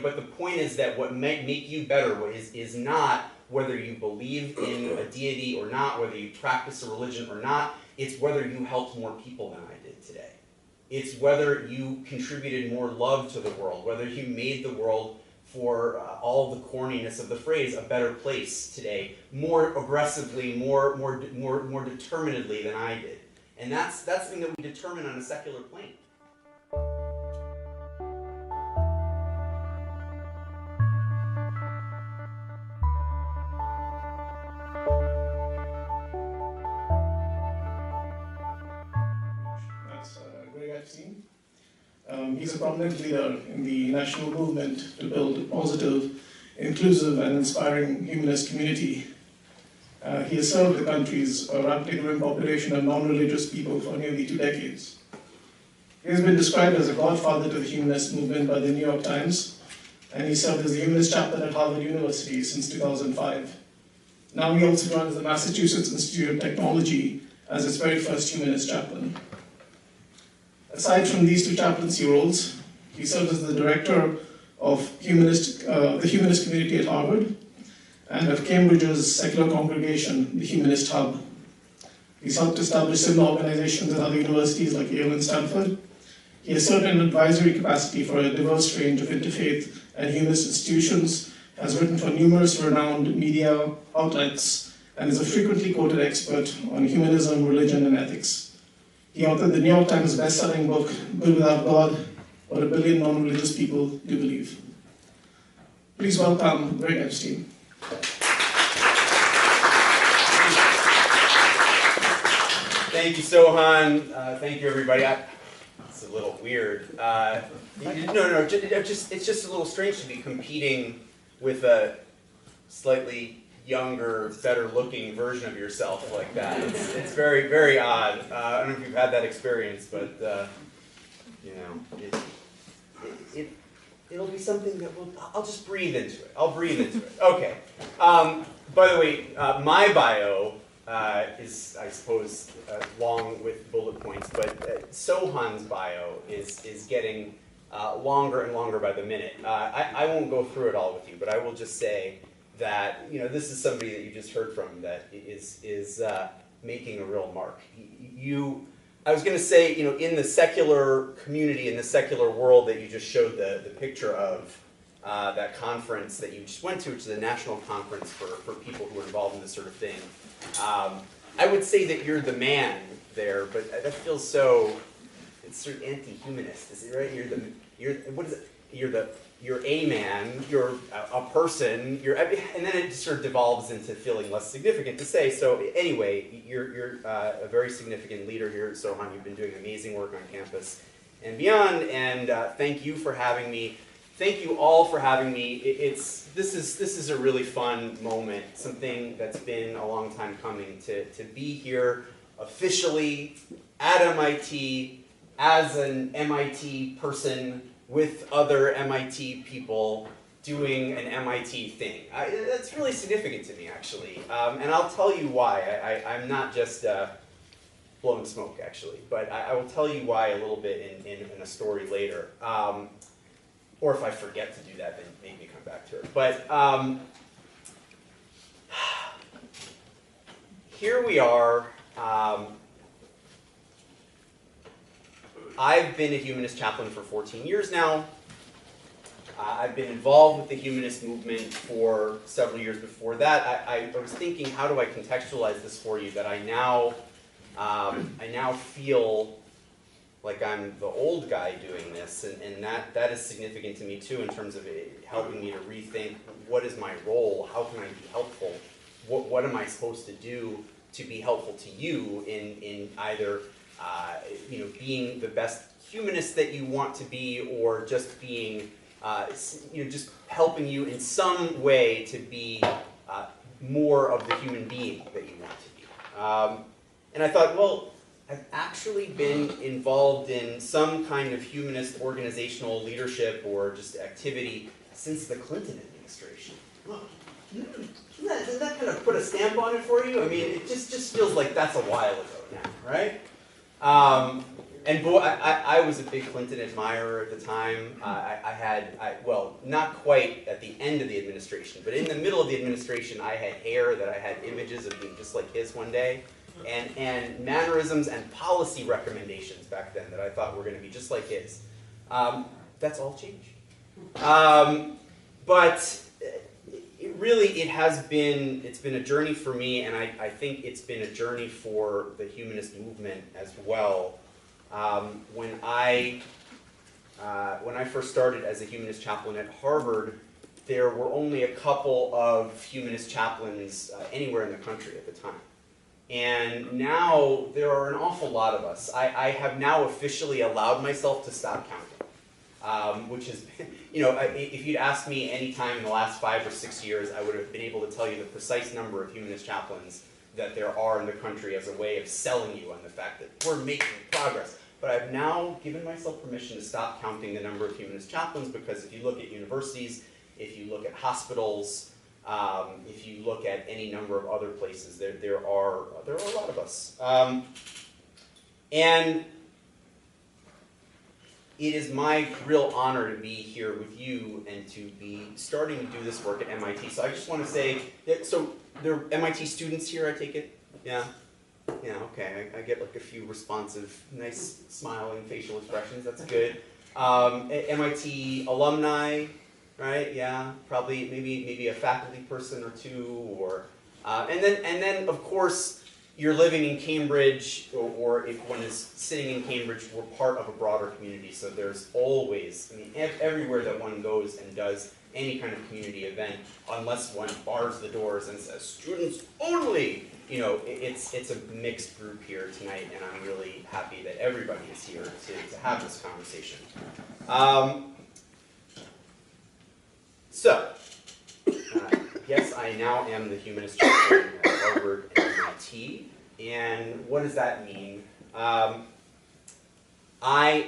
But the point is that what might make you better is not whether you believe in a deity or not, whether you practice a religion or not. It's whether you helped more people than I did today. It's whether you contributed more love to the world, whether you made the world, for all the corniness of the phrase, a better place today, more aggressively, more determinedly than I did. And that's something that we determine on a secular plane. That's Greg Epstein. He's a prominent leader in the national movement to build a positive, inclusive, and inspiring humanist community. He has served the country's rapidly growing population of non-religious people for nearly 2 decades. He has been described as a godfather to the humanist movement by the New York Times, and he served as the Humanist Chaplain at Harvard University since 2005. Now he also runs the Massachusetts Institute of Technology as its very first Humanist Chaplain. Aside from these 2 chaplaincy roles, he serves as the director of the Humanist Community at Harvard and of Cambridge's secular congregation, the Humanist Hub. He's helped establish similar organizations at other universities like Yale and Stanford. He has served in an advisory capacity for a diverse range of interfaith and humanist institutions, has written for numerous renowned media outlets, and is a frequently quoted expert on humanism, religion, and ethics. He authored the New York Times bestselling book, Good Without God, What a Billion Non-Religious People Do Believe. Please welcome Greg Epstein. Thank you, Sohan. Thank you, everybody. It's a little weird. It's just a little strange to be competing with a slightly younger, better-looking version of yourself like that. It's very, very odd. I don't know if you've had that experience, but it'll be something that I'll just breathe into it. I'll breathe into it. Okay. By the way, my bio is, I suppose, long with bullet points, but Sohan's bio is getting longer and longer by the minute. I won't go through it all with you, but I will just say that this is somebody that you just heard from that is making a real mark. I was going to say, in the secular community, in the secular world that you just showed the picture of, that conference that you just went to, which is a national conference for people who are involved in this sort of thing. I would say that you're the man there, but that feels so, it's sort of anti-humanist, is it right? You're a man, you're a person, and then it just sort of devolves into feeling less significant to say. So anyway, you're a very significant leader here at Sohan. You've been doing amazing work on campus and beyond, and thank you for having me. Thank you all for having me. This is a really fun moment, something that's been a long time coming, to be here officially at MIT as an MIT person with other MIT people doing an MIT thing. That's really significant to me, actually. And I'll tell you why. I'm not just blowing smoke, actually, but I will tell you why a little bit in a story later. Or if I forget to do that, then maybe come back to it. But here we are. I've been a humanist chaplain for 14 years now. I've been involved with the humanist movement for several years before that. I was thinking, how do I contextualize this for you, that I now feel like I'm the old guy doing this, and that is significant to me too, in terms of it helping me to rethink, what is my role, how can I be helpful, what am I supposed to do to be helpful to you in either being the best humanist that you want to be, or just being just helping you in some way to be more of the human being that you want to be. And I thought, well, I've actually been involved in some kind of humanist organizational leadership or just activity since the Clinton administration. Doesn't that kind of put a stamp on it for you? I mean, it just feels like that's a while ago now, right? And boy, I was a big Clinton admirer at the time. Well, not quite at the end of the administration, but in the middle of the administration, I had hair that I had images of being just like his one day, and mannerisms and policy recommendations back then that I thought were going to be just like his. That's all changed. But it's been a journey for me, and I think it's been a journey for the humanist movement as well. When I first started as a humanist chaplain at Harvard, there were only a couple of humanist chaplains anywhere in the country at the time. And now there are an awful lot of us. I have now officially allowed myself to stop counting, which is, if you'd asked me any time in the last 5 or 6 years, I would have been able to tell you the precise number of humanist chaplains that there are in the country as a way of selling you on the fact that we're making progress. But I've now given myself permission to stop counting the number of humanist chaplains, because if you look at universities, if you look at hospitals, if you look at any number of other places, there are a lot of us. And it is my real honor to be here with you and to be starting to do this work at MIT. So I just want to say, so there are MIT students here, I take it? Yeah? Yeah, okay. I get like a few responsive, nice smiling facial expressions. That's good. MIT alumni, right? Yeah, probably maybe a faculty person or two, or and then of course you're living in Cambridge, or if one is sitting in Cambridge, we're part of a broader community. So there's always, I mean, everywhere that one goes and does any kind of community event, unless one bars the doors and says students only, it's a mixed group here tonight, and I'm really happy that everybody is here to have this conversation. Yes, I now am the Humanist Chaplain at Harvard and MIT, and what does that mean? I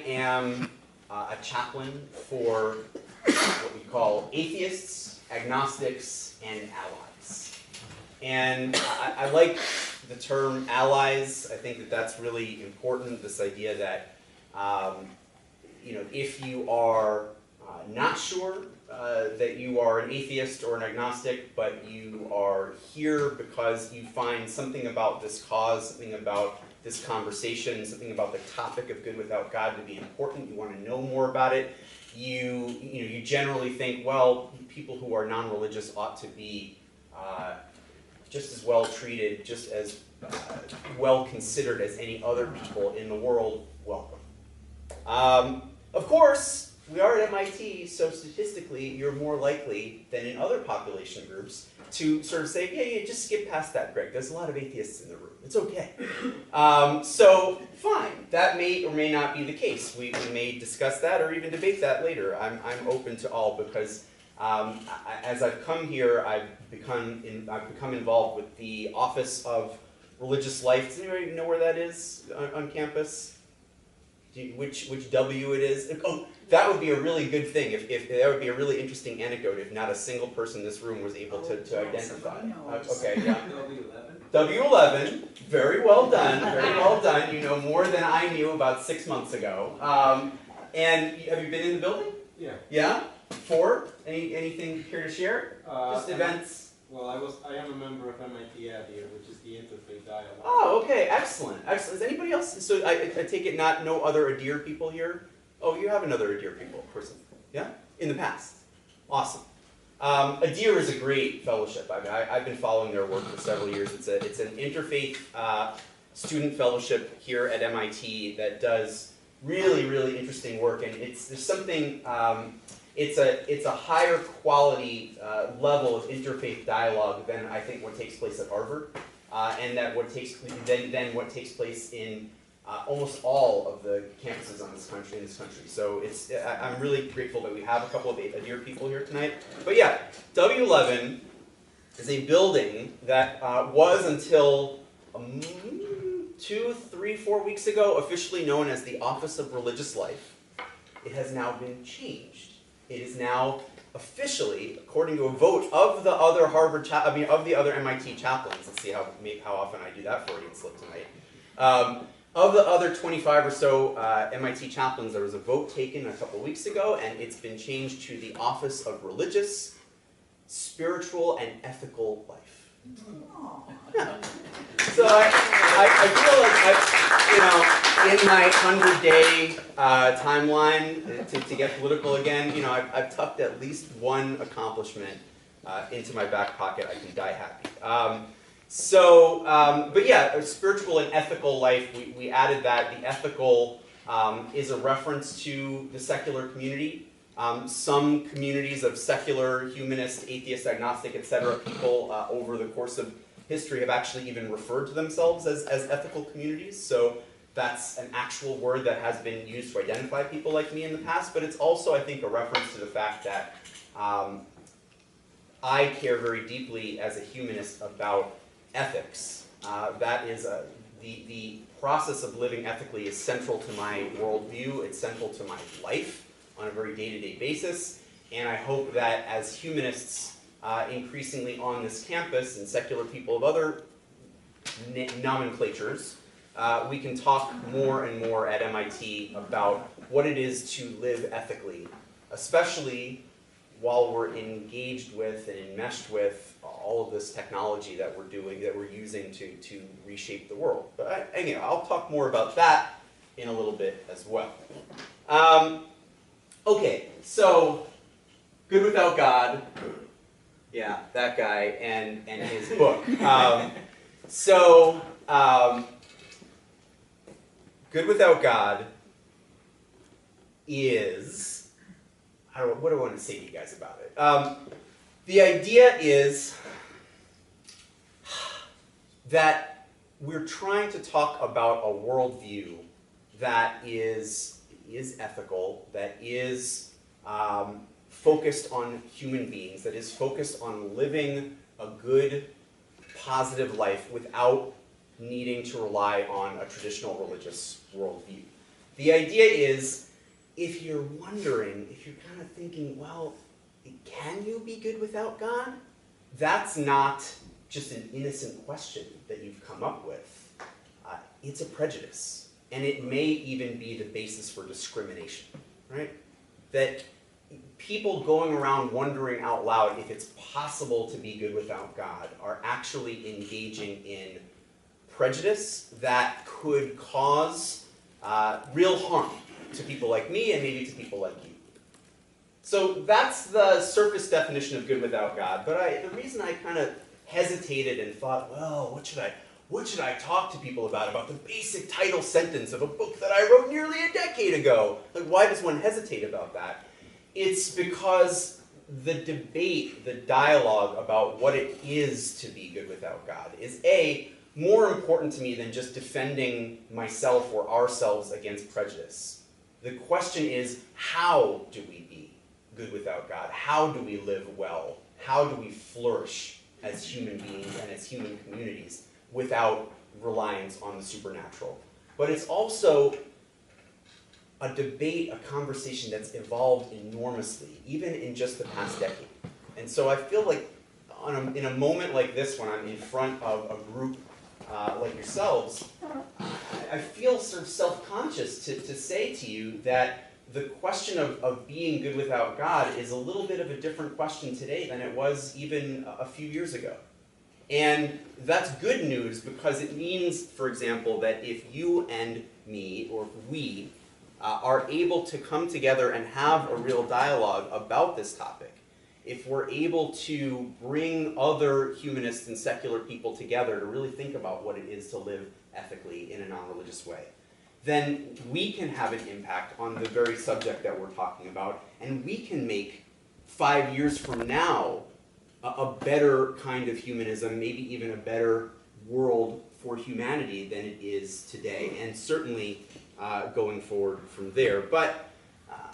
am a chaplain for what we call atheists, agnostics, and allies. And I like the term allies. I think that that's really important, this idea that if you are not sure that you are an atheist or an agnostic, but you are here because you find something about this cause, something about this conversation, something about the topic of good without God to be important, you want to know more about it, you generally think, well, people who are non-religious ought to be just as well treated, just as well considered as any other people in the world. Welcome. Of course, we are at MIT, so statistically, you're more likely than in other population groups to sort of say, yeah, just skip past that, Greg. There's a lot of atheists in the room. It's okay. So, fine. That may or may not be the case. We may discuss that or even debate that later. I'm open to all, because as I've come here, I've become involved with the Office of Religious Life. Does anybody know where that is on campus? Which W it is? Oh, that would be a really good thing. If that would be a really interesting anecdote. If not a single person in this room was able to identify. Okay, yeah. W11. Very well done. Very well done. You know more than I knew about 6 months ago. And have you been in the building? Yeah. Yeah. For anything here to share? Just events. Well, I am a member of MIT ADIR, which is the interfaith dialogue. Oh, okay, excellent, excellent. Is anybody else? So I take it no other ADIR people here? Oh, you have another ADIR people person, yeah? In the past, awesome. ADIR is a great fellowship. I've been following their work for several years. It's an interfaith student fellowship here at MIT that does really, really interesting work, and there's something. It's a higher quality level of interfaith dialogue than I think what takes place at Harvard, and that what takes place in almost all of the campuses in this country. So I'm really grateful that we have a couple of ADIR people here tonight. But yeah, W11 is a building that was until 2, 3, 4 weeks ago officially known as the Office of Religious Life. It has now been changed. It is now officially, according to a vote of the other of the other MIT chaplains. Let's see how often I do that Freudian slip tonight. Of the other 25 or so MIT chaplains, there was a vote taken a couple weeks ago, and it's been changed to the Office of Religious, Spiritual, and Ethical Life. Yeah. So I feel like, in my 100-day timeline, to get political again, I've tucked at least one accomplishment into my back pocket. I can die happy. But yeah, a spiritual and ethical life, we added that. The ethical is a reference to the secular community. Some communities of secular, humanist, atheist, agnostic, etc. people over the course of history have actually even referred to themselves as ethical communities. So that's an actual word that has been used to identify people like me in the past, but it's also, I think, a reference to the fact that I care very deeply as a humanist about ethics. That is the process of living ethically is central to my worldview. It's central to my life on a very day-to-day basis. And I hope that as humanists increasingly on this campus and secular people of other nomenclatures, we can talk more and more at MIT about what it is to live ethically, especially while we're engaged with and enmeshed with all of this technology that we're using to reshape the world. But anyway, I'll talk more about that in a little bit as well. Okay, so Good Without God, yeah, that guy and his book. Good Without God is, what do I want to say to you guys about it? The idea is that we're trying to talk about a worldview that is ethical, that is focused on human beings, that is focused on living a good, positive life without needing to rely on a traditional religious worldview. The idea is, if you're wondering, if you're kind of thinking, well, can you be good without God? That's not just an innocent question that you've come up with. It's a prejudice, and it may even be the basis for discrimination, right? That people going around wondering out loud if it's possible to be good without God are actually engaging in prejudice that could cause real harm to people like me and maybe to people like you. So that's the surface definition of good without God. But the reason I kind of hesitated and thought, well, what should I talk to people about the basic title sentence of a book that I wrote nearly a decade ago? Like, why does one hesitate about that? It's because the debate, the dialogue about what it is to be good without God is more important to me than just defending myself or ourselves against prejudice. The question is, how do we be good without God? How do we live well? How do we flourish as human beings and as human communities without reliance on the supernatural? But it's also a debate, a conversation that's evolved enormously, even in just the past decade. And so I feel like in a moment like this, when I'm in front of a group like yourselves, I feel sort of self-conscious to say to you that the question of being good without God is a little bit of a different question today than it was even a few years ago. And that's good news because it means, for example, that if you and me, or we, are able to come together and have a real dialogue about this topic, if we're able to bring other humanists and secular people together to really think about what it is to live ethically in a non-religious way, then we can have an impact on the very subject that we're talking about, and we can make 5 years from now a better kind of humanism, maybe even a better world for humanity than it is today, and certainly going forward from there. But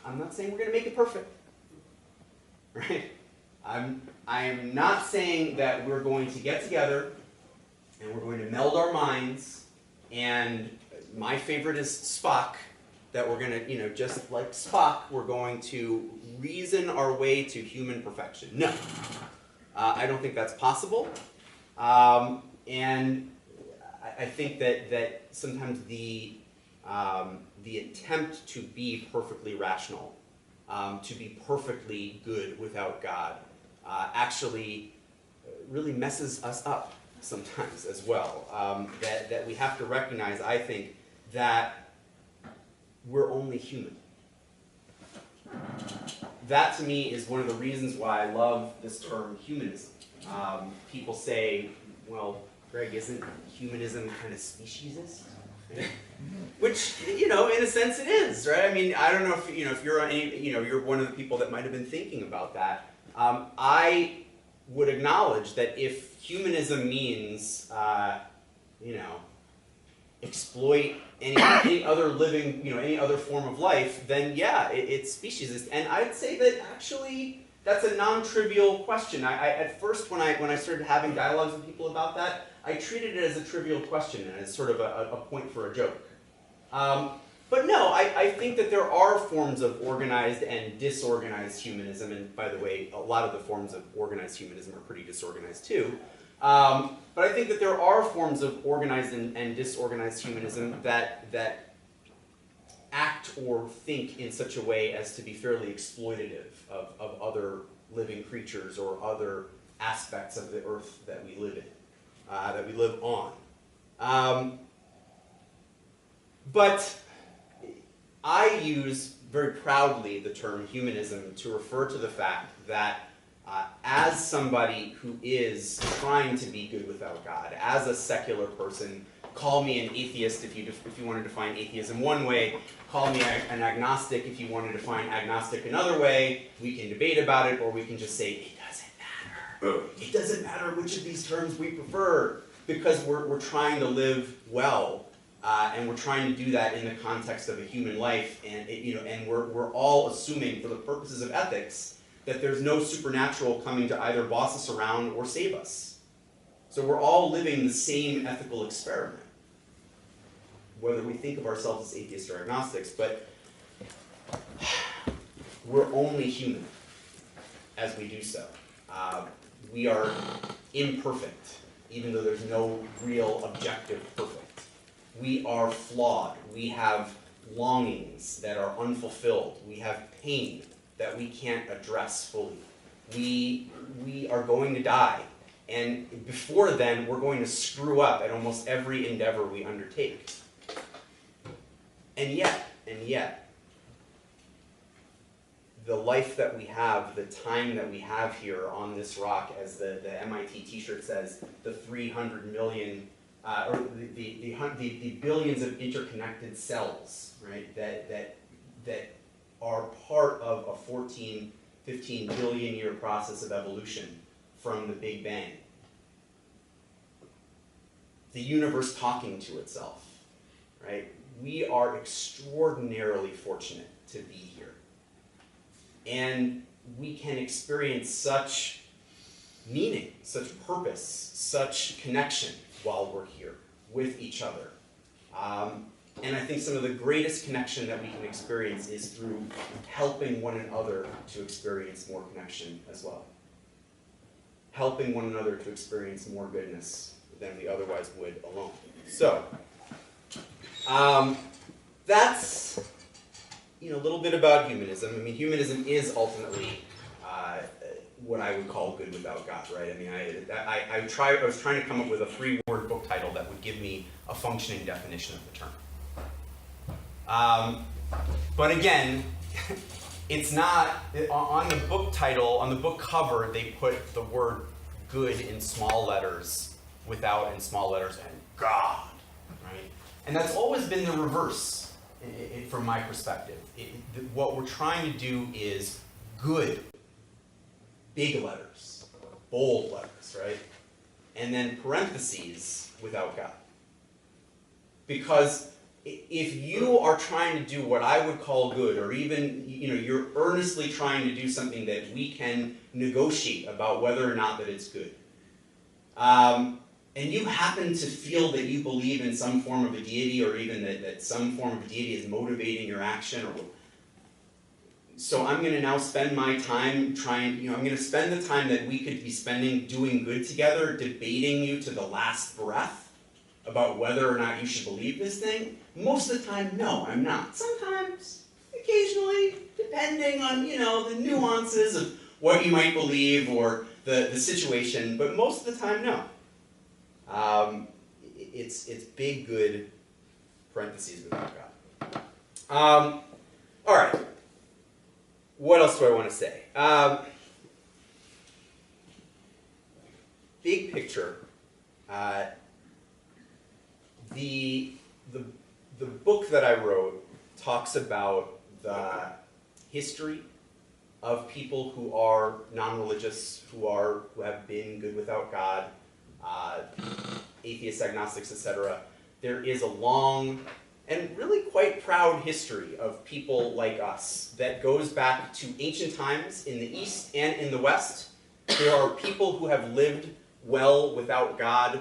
I'm not saying we're going to make it perfect, right? I am not saying that we're going to get together and we're going to meld our minds, and my favorite is Spock, that we're going to, just like Spock, we're going to reason our way to human perfection. No. I don't think that's possible. And I think that sometimes the attempt to be perfectly rational, to be perfectly good without God, actually really messes us up sometimes as well. That we have to recognize, I think, that we're only human. That to me is one of the reasons why I love this term humanism. People say, well, Greg, isn't humanism kind of speciesist? Which, in a sense it is, right? I mean, I don't know if you're you're one of the people that might have been thinking about that. I would acknowledge that if humanism means, exploit any other living, any other form of life, then yeah, it's speciesist. And I'd say that actually that's a non-trivial question. I at first when I started having dialogues with people about that, I treated it as a trivial question and as sort of a point for a joke. But no, I think that there are forms of organized and disorganized humanism, and by the way, a lot of the forms of organized humanism are pretty disorganized too. But I think that there are forms of organized and disorganized humanism that act or think in such a way as to be fairly exploitative of other living creatures or other aspects of the earth that we live in, that we live on. But I use very proudly the term humanism to refer to the fact that as somebody who is trying to be good without God, as a secular person, call me an atheist if you want to define atheism one way, call me an agnostic if you want to define agnostic another way, we can debate about it, or we can just say, it doesn't matter. It doesn't matter which of these terms we prefer, because we're trying to live well, and we're trying to do that in the context of a human life, and and we're all assuming, for the purposes of ethics, that there's no supernatural coming to either boss us around or save us. So we're all living the same ethical experiment, whether we think of ourselves as atheists or agnostics, but we're only human as we do so. We are imperfect, even though there's no real objective perfect. We are flawed. We have longings that are unfulfilled. We have pain that we can't address fully. We are going to die. And before then, we're going to screw up at almost every endeavor we undertake. And yet, the life that we have, the time that we have here on this rock, as the MIT t-shirt says, the 300 million, or the billions of interconnected cells, right, that are part of a 14, 15 billion year process of evolution from the Big Bang. The universe talking to itself, right? We are extraordinarily fortunate to be here. And we can experience such meaning, such purpose, such connection while we're here with each other. And I think some of the greatest connection that we can experience is through helping one another to experience more connection as well. Helping one another to experience more goodness than we otherwise would alone. So, that's a little bit about humanism. I mean, humanism is ultimately what I would call good without God, right? I mean, I was trying to come up with a 3-word book title that would give me a functioning definition of the term. But again, it's not, on the book title, on the book cover, they put the word good in small letters, without in small letters, and God, right? And that's always been the reverse from my perspective. What we're trying to do is good, big letters, bold letters, right? And then parentheses, without God. Because if you are trying to do what I would call good, or even you're earnestly trying to do something that we can negotiate about whether or not that it's good, and you happen to feel that you believe in some form of a deity, or even that some form of a deity is motivating your action, so I'm going to now spend my time I'm going to spend the time that we could be spending doing good together, debating you to the last breath, about whether or not you should believe this thing? Most of the time, no, I'm not. Sometimes, occasionally, depending on, you know, the nuances of what you might believe or the situation, but most of the time, no. It's big, good, parentheses without God. All right. What else do I want to say? Big picture. The book that I wrote talks about the history of people who are non-religious, who have been good without God, atheists, agnostics, etc. There is a long and really quite proud history of people like us that goes back to ancient times in the East and in the West. There are people who have lived well without God,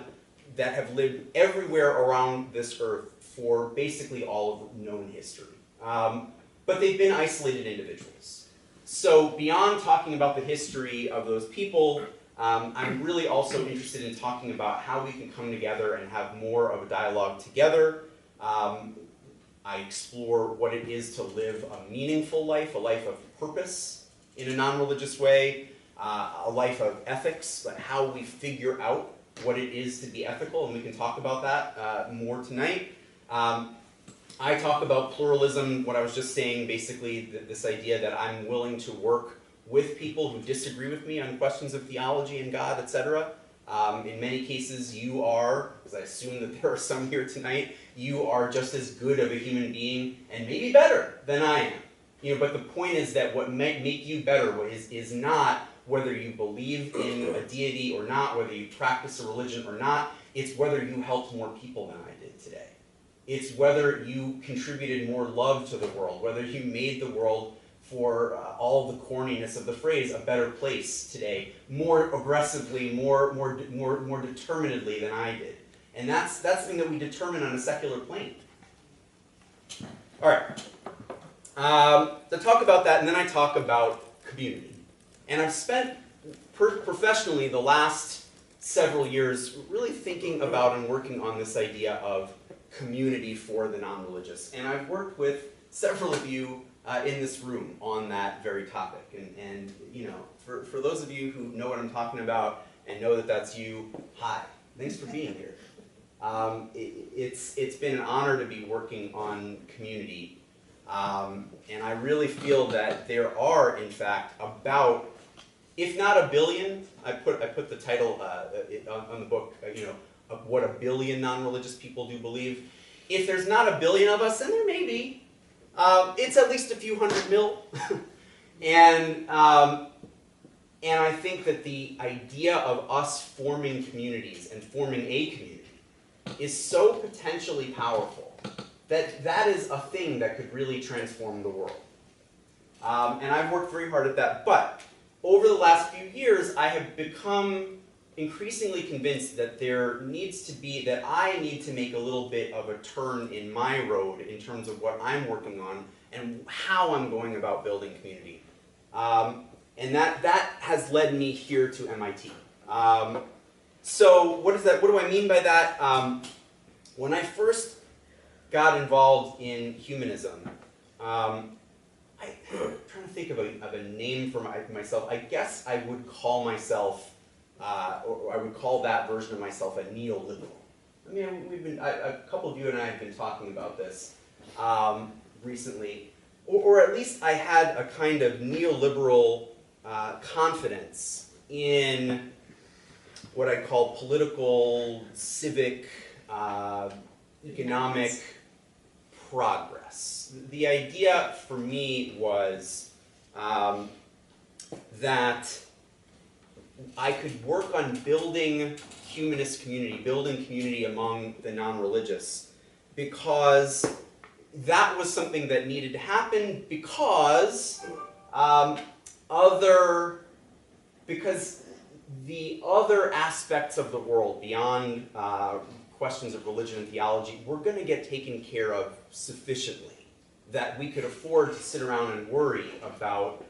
that have lived everywhere around this earth for basically all of known history. But they've been isolated individuals. So beyond talking about the history of those people, I'm really also interested in talking about how we can come together and have more of a dialogue together. I explore what it is to live a meaningful life, a life of purpose in a non-religious way, a life of ethics, but how we figure out what it is to be ethical, and we can talk about that more tonight. I talk about pluralism, what I was just saying, basically this idea that I'm willing to work with people who disagree with me on questions of theology and God, etc. In many cases, you are, because I assume that there are some here tonight, you are just as good of a human being, and maybe better than I am. You know, but the point is that what might make you better is not whether you believe in a deity or not, whether you practice a religion or not, it's whether you helped more people than I did today. It's whether you contributed more love to the world, whether you made the world, for all the corniness of the phrase, a better place today, more aggressively, more determinedly than I did. And that's something that we determine on a secular plane. All right. To talk about that, and then I talk about community. And I've spent professionally the last several years really thinking about and working on this idea of community for the non-religious. And I've worked with several of you in this room on that very topic. And you know, for those of you who know what I'm talking about and know that that's you, hi, thanks for being here. It's been an honor to be working on community. And I really feel that there are, in fact, about, if not a billion, I put the title on the book, you know, of what a billion non-religious people do believe. If there's not a billion of us, and there may be, it's at least a few hundred mil. And I think that the idea of us forming communities and forming a community is so potentially powerful that is a thing that could really transform the world. And I've worked very hard at that. But over the last few years, I have become increasingly convinced that there needs to be, that I need to make a little bit of a turn in my road in terms of what I'm working on and how I'm going about building community. And that has led me here to MIT. So what is that? What do I mean by that? When I first got involved in humanism, I'm trying to think of a name for myself. I guess I would call myself, or I would call that version of myself a neoliberal. I mean, a couple of you and I have been talking about this recently, or at least I had a kind of neoliberal confidence in what I call political, civic, economic progress. The idea for me was that I could work on building humanist community, building community among the non-religious, because that was something that needed to happen, because the other aspects of the world beyond questions of religion and theology were going to get taken care of sufficiently that we could afford to sit around and worry about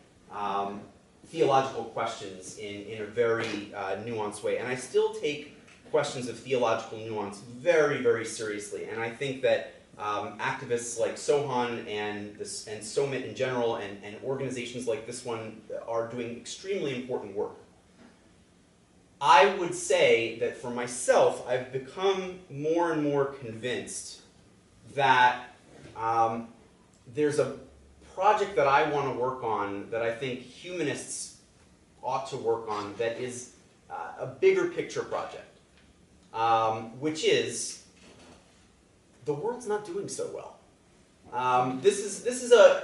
theological questions in a very nuanced way. And I still take questions of theological nuance very, very seriously. And I think that activists like Sohan and SOMIT in general and organizations like this one are doing extremely important work. I would say that for myself, I've become more and more convinced that there's a project that I want to work on that I think humanists ought to work on that is a bigger picture project, which is the world's not doing so well. This is a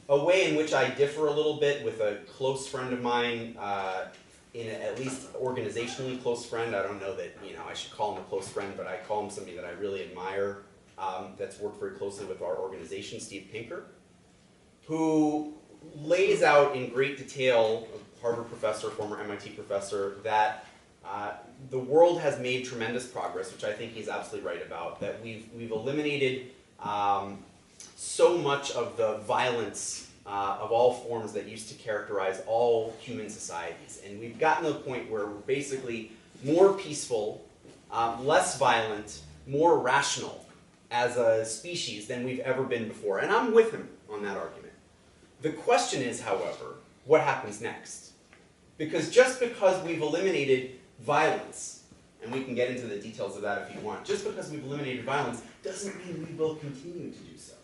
way in which I differ a little bit with a close friend of mine, at least organizationally close friend. I don't know that I should call him a close friend, but I call him somebody that I really admire. That's worked very closely with our organization, Steve Pinker, who lays out in great detail, a Harvard professor, former MIT professor, that the world has made tremendous progress, which I think he's absolutely right about, that we've eliminated so much of the violence of all forms that used to characterize all human societies. And we've gotten to the point where we're basically more peaceful, less violent, more rational as a species than we've ever been before. And I'm with him on that argument. The question is, however, what happens next? Because just because we've eliminated violence, and we can get into the details of that if you want, just because we've eliminated violence doesn't mean we will continue to do so,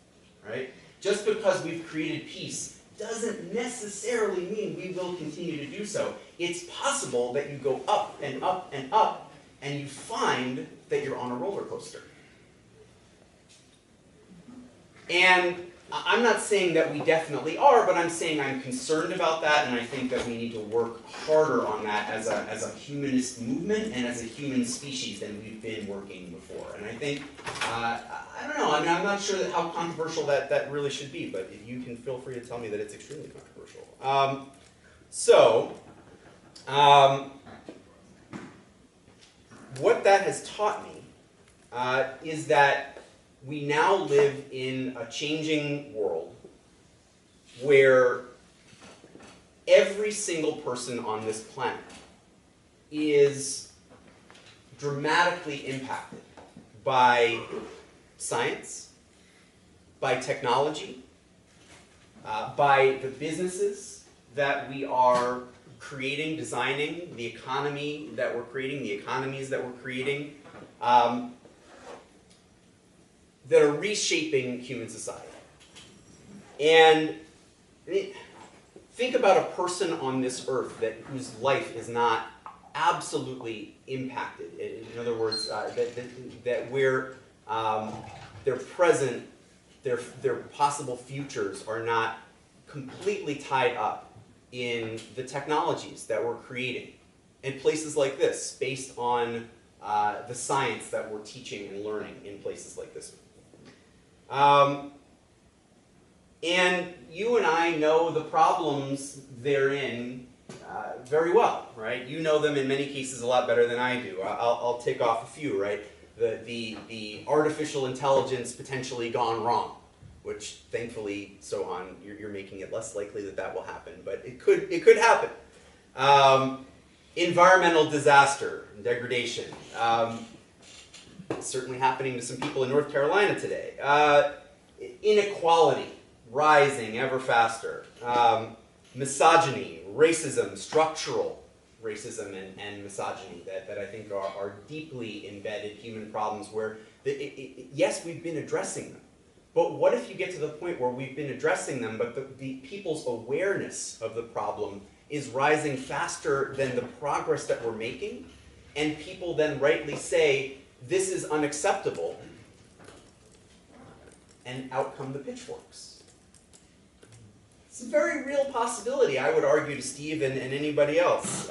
right? Just because we've created peace doesn't necessarily mean we will continue to do so. It's possible that you go up and up and up, and you find that you're on a roller coaster. And I'm not saying that we definitely are, but I'm saying I'm concerned about that, and I think that we need to work harder on that as a humanist movement and as a human species than we've been working before. And I think, I don't know, I mean, I'm not sure how controversial that really should be, but you can feel free to tell me that it's extremely controversial. What that has taught me is that we now live in a changing world where every single person on this planet is dramatically impacted by science, by technology, by the businesses that we are creating, designing, the economy that we're creating, the economies that we're creating, that are reshaping human society. And think about a person on this earth whose life is not absolutely impacted. In other words, that where their present, their possible futures are not completely tied up in the technologies that we're creating in places like this, based on the science that we're teaching and learning in places like this. And you and I know the problems therein very well, right? You know them in many cases a lot better than I do. I'll take off a few, right? The artificial intelligence potentially gone wrong, which thankfully, Sohan, you're making it less likely that will happen, but it could happen. Environmental disaster and degradation. It's certainly happening to some people in North Carolina today. Inequality rising ever faster. Misogyny, racism, structural racism and misogyny that I think are deeply embedded human problems where, yes, we've been addressing them. But what if you get to the point where we've been addressing them, but the people's awareness of the problem is rising faster than the progress that we're making, and people then rightly say, this is unacceptable, and out come the pitchforks. It's a very real possibility, I would argue to Steve and anybody else.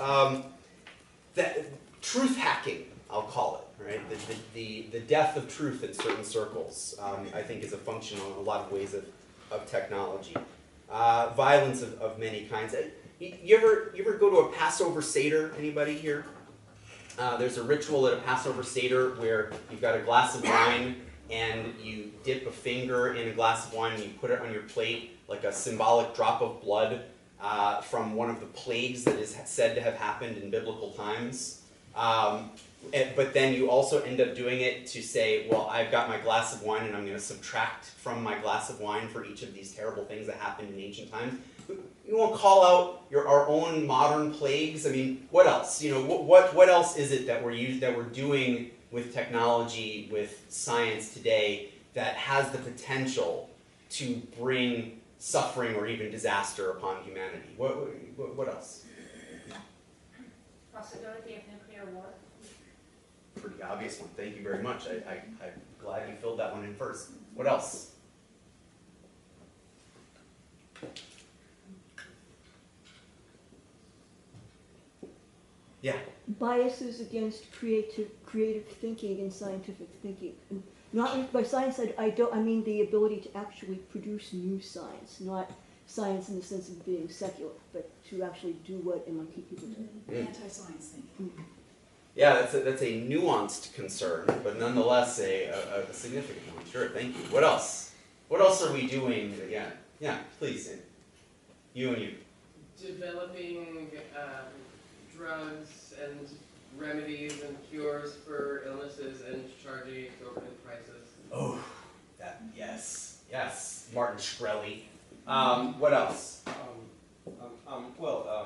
That truth hacking, I'll call it, right? The death of truth in certain circles, I think is a function in a lot of ways of technology. Violence of many kinds. You ever go to a Passover Seder, anybody here? There's a ritual at a Passover Seder where you've got a glass of wine and you dip a finger in a glass of wine and you put it on your plate like a symbolic drop of blood from one of the plagues that is said to have happened in biblical times. But then you also end up doing it to say, well, I've got my glass of wine and I'm going to subtract from my glass of wine for each of these terrible things that happened in ancient times. You won't call out our own modern plagues. I mean, what else? You know, what else is it that we're doing with technology, with science today that has the potential to bring suffering or even disaster upon humanity? What else? Possibility of nuclear war. Pretty obvious one. Thank you very much. I'm glad you filled that one in first. What else? Yeah. Biases against creative thinking and scientific thinking. And not by science, I mean the ability to actually produce new science, not science in the sense of being secular, but to actually do what MIT people do. Anti-science thinking. Yeah, that's a nuanced concern, but nonetheless a significant one. Sure, thank you. What else? What else are we doing? Yeah, please. You and you. Developing drugs and remedies and cures for illnesses and charging exorbitant prices. Oh, yes. Martin Shkreli. What else?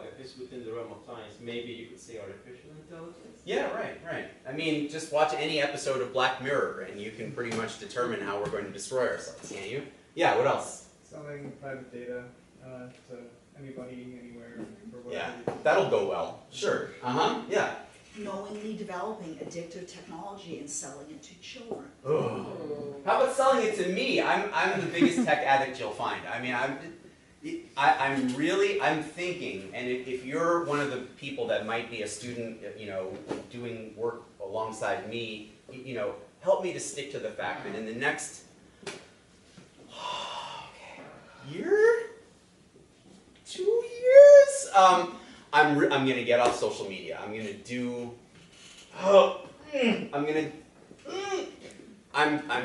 If it's within the realm of science, maybe you could say artificial intelligence. Yeah, right. I mean, just watch any episode of Black Mirror and you can pretty much determine how we're going to destroy ourselves, can't you? Yeah, what else? Selling private data to anybody, anywhere, for whatever. Yeah, that'll go well. Sure. Yeah. Knowingly developing addictive technology and selling it to children. Oh. How about selling it to me? I'm the biggest tech addict you'll find. I mean, I'm thinking, and if you're one of the people that might be a student, you know, doing work alongside me, you know, help me to stick to the fact that in the next year, 2 years, I'm going to get off social media. I'm going to do. I'm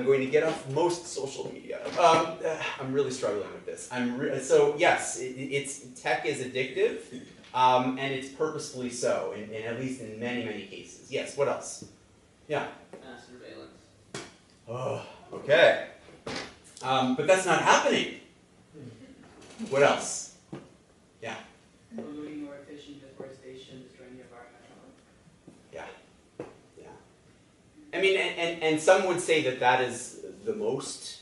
going to get off most social media. I'm really struggling with this. So yes, it's tech is addictive, and it's purposefully so, and at least in many cases. Yes. What else? Yeah. Surveillance. Oh, okay. But that's not happening. What else? Yeah. Polluting more efficient deforestation, destroying the environment. Yeah. I mean, and some would say that is the most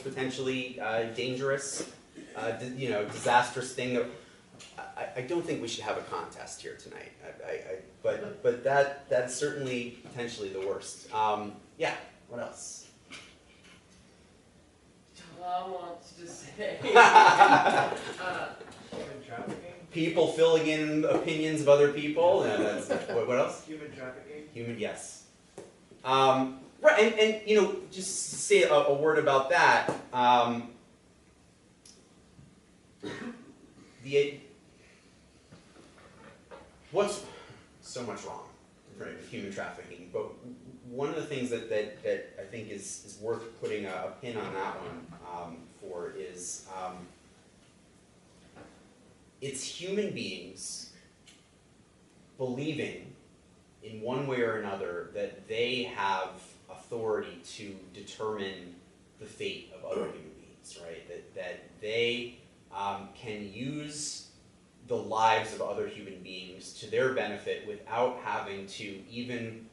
potentially dangerous, disastrous thing. I don't think we should have a contest here tonight. But that's certainly potentially the worst. Yeah. What else? Tom wants to say. Human trafficking? People filling in opinions of other people. And that's, what else? Human trafficking? Yes. Right, and you know, just say a word about that. What's so much wrong, right, with human trafficking? But one of the things that I think is worth putting a pin on that one for is it's human beings believing in one way or another that they have authority to determine the fate of other human beings, right? That they can use the lives of other human beings to their benefit without having to even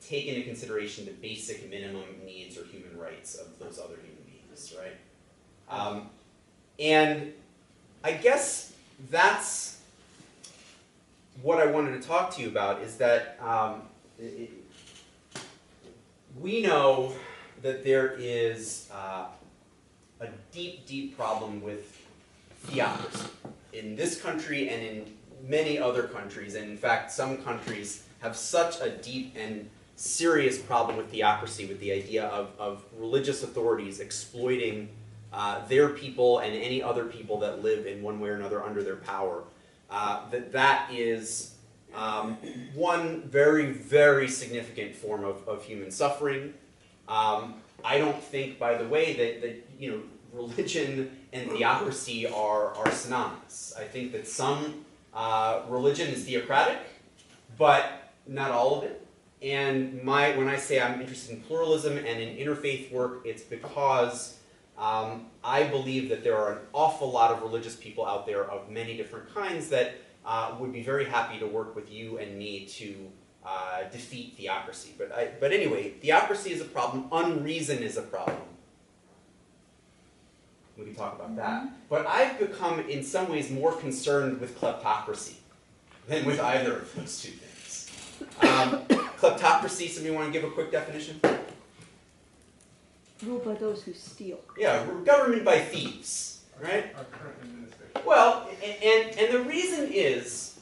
take into consideration the basic minimum needs or human rights of those other human beings, right? And I guess that's what I wanted to talk to you about, is that we know that there is a deep problem with theocracy in this country and in many other countries, and in fact some countries have such a deep and serious problem with theocracy, with the idea of religious authorities exploiting their people and any other people that live in one way or another under their power. That is one very significant form of human suffering. I don't think, by the way, that religion and theocracy are synonymous. I think that some religion is theocratic, but not all of it. And when I say I'm interested in pluralism and in interfaith work, it's because I believe that there are an awful lot of religious people out there of many different kinds that would be very happy to work with you and me to defeat theocracy. But anyway, theocracy is a problem. Unreason is a problem. We can talk about that. But I've become, in some ways, more concerned with kleptocracy than with either of those two things. Kleptocracy, somebody want to give a quick definition? Ruled by those who steal. Yeah, government by thieves, right? Our current administration. Well, and the reason is,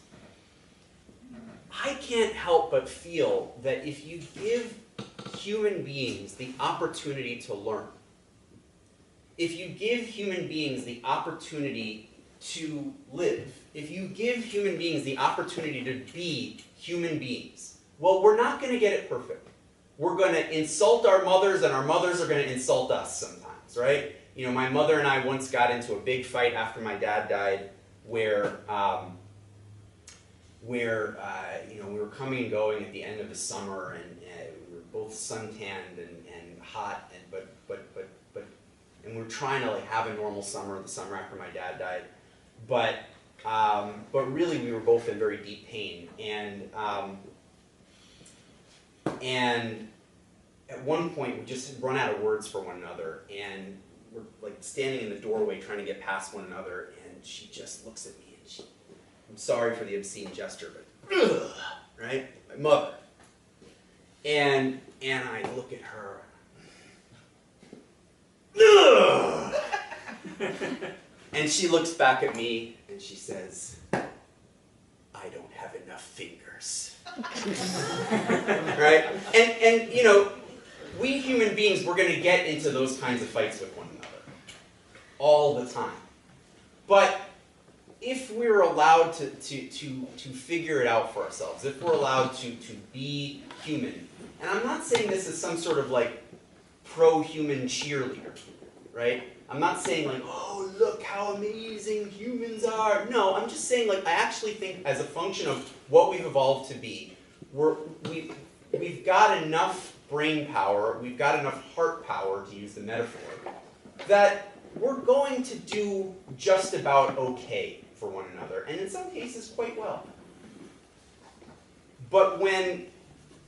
I can't help but feel that if you give human beings the opportunity to learn, if you give human beings the opportunity to live, if you give human beings the opportunity to be human beings, well, we're not going to get it perfect. We're going to insult our mothers, and our mothers are going to insult us sometimes, right? You know, my mother and I once got into a big fight after my dad died, where you know, we were coming and going at the end of the summer, and we were both suntanned and hot, and we were trying to like have a normal summer, the summer after my dad died, but really we were both in very deep pain, and at one point we just had run out of words for one another, and we're like standing in the doorway trying to get past one another, and she just looks at me and I'm sorry for the obscene gesture, but ugh, right? My mother. And I look at her. Ugh! And she looks back at me and she says, I don't have enough fingers. Right? And you know, we human beings, we're going to get into those kinds of fights with one another all the time. But if we're allowed to figure it out for ourselves, if we're allowed to be human, and I'm not saying this is some sort of like pro-human cheerleader, right? I'm not saying like, oh, look how amazing humans are. No, I'm just saying like, I actually think as a function of what we've evolved to be, we've got enough brain power, we've got enough heart power, to use the metaphor, that we're going to do just about okay for one another, and in some cases quite well. But when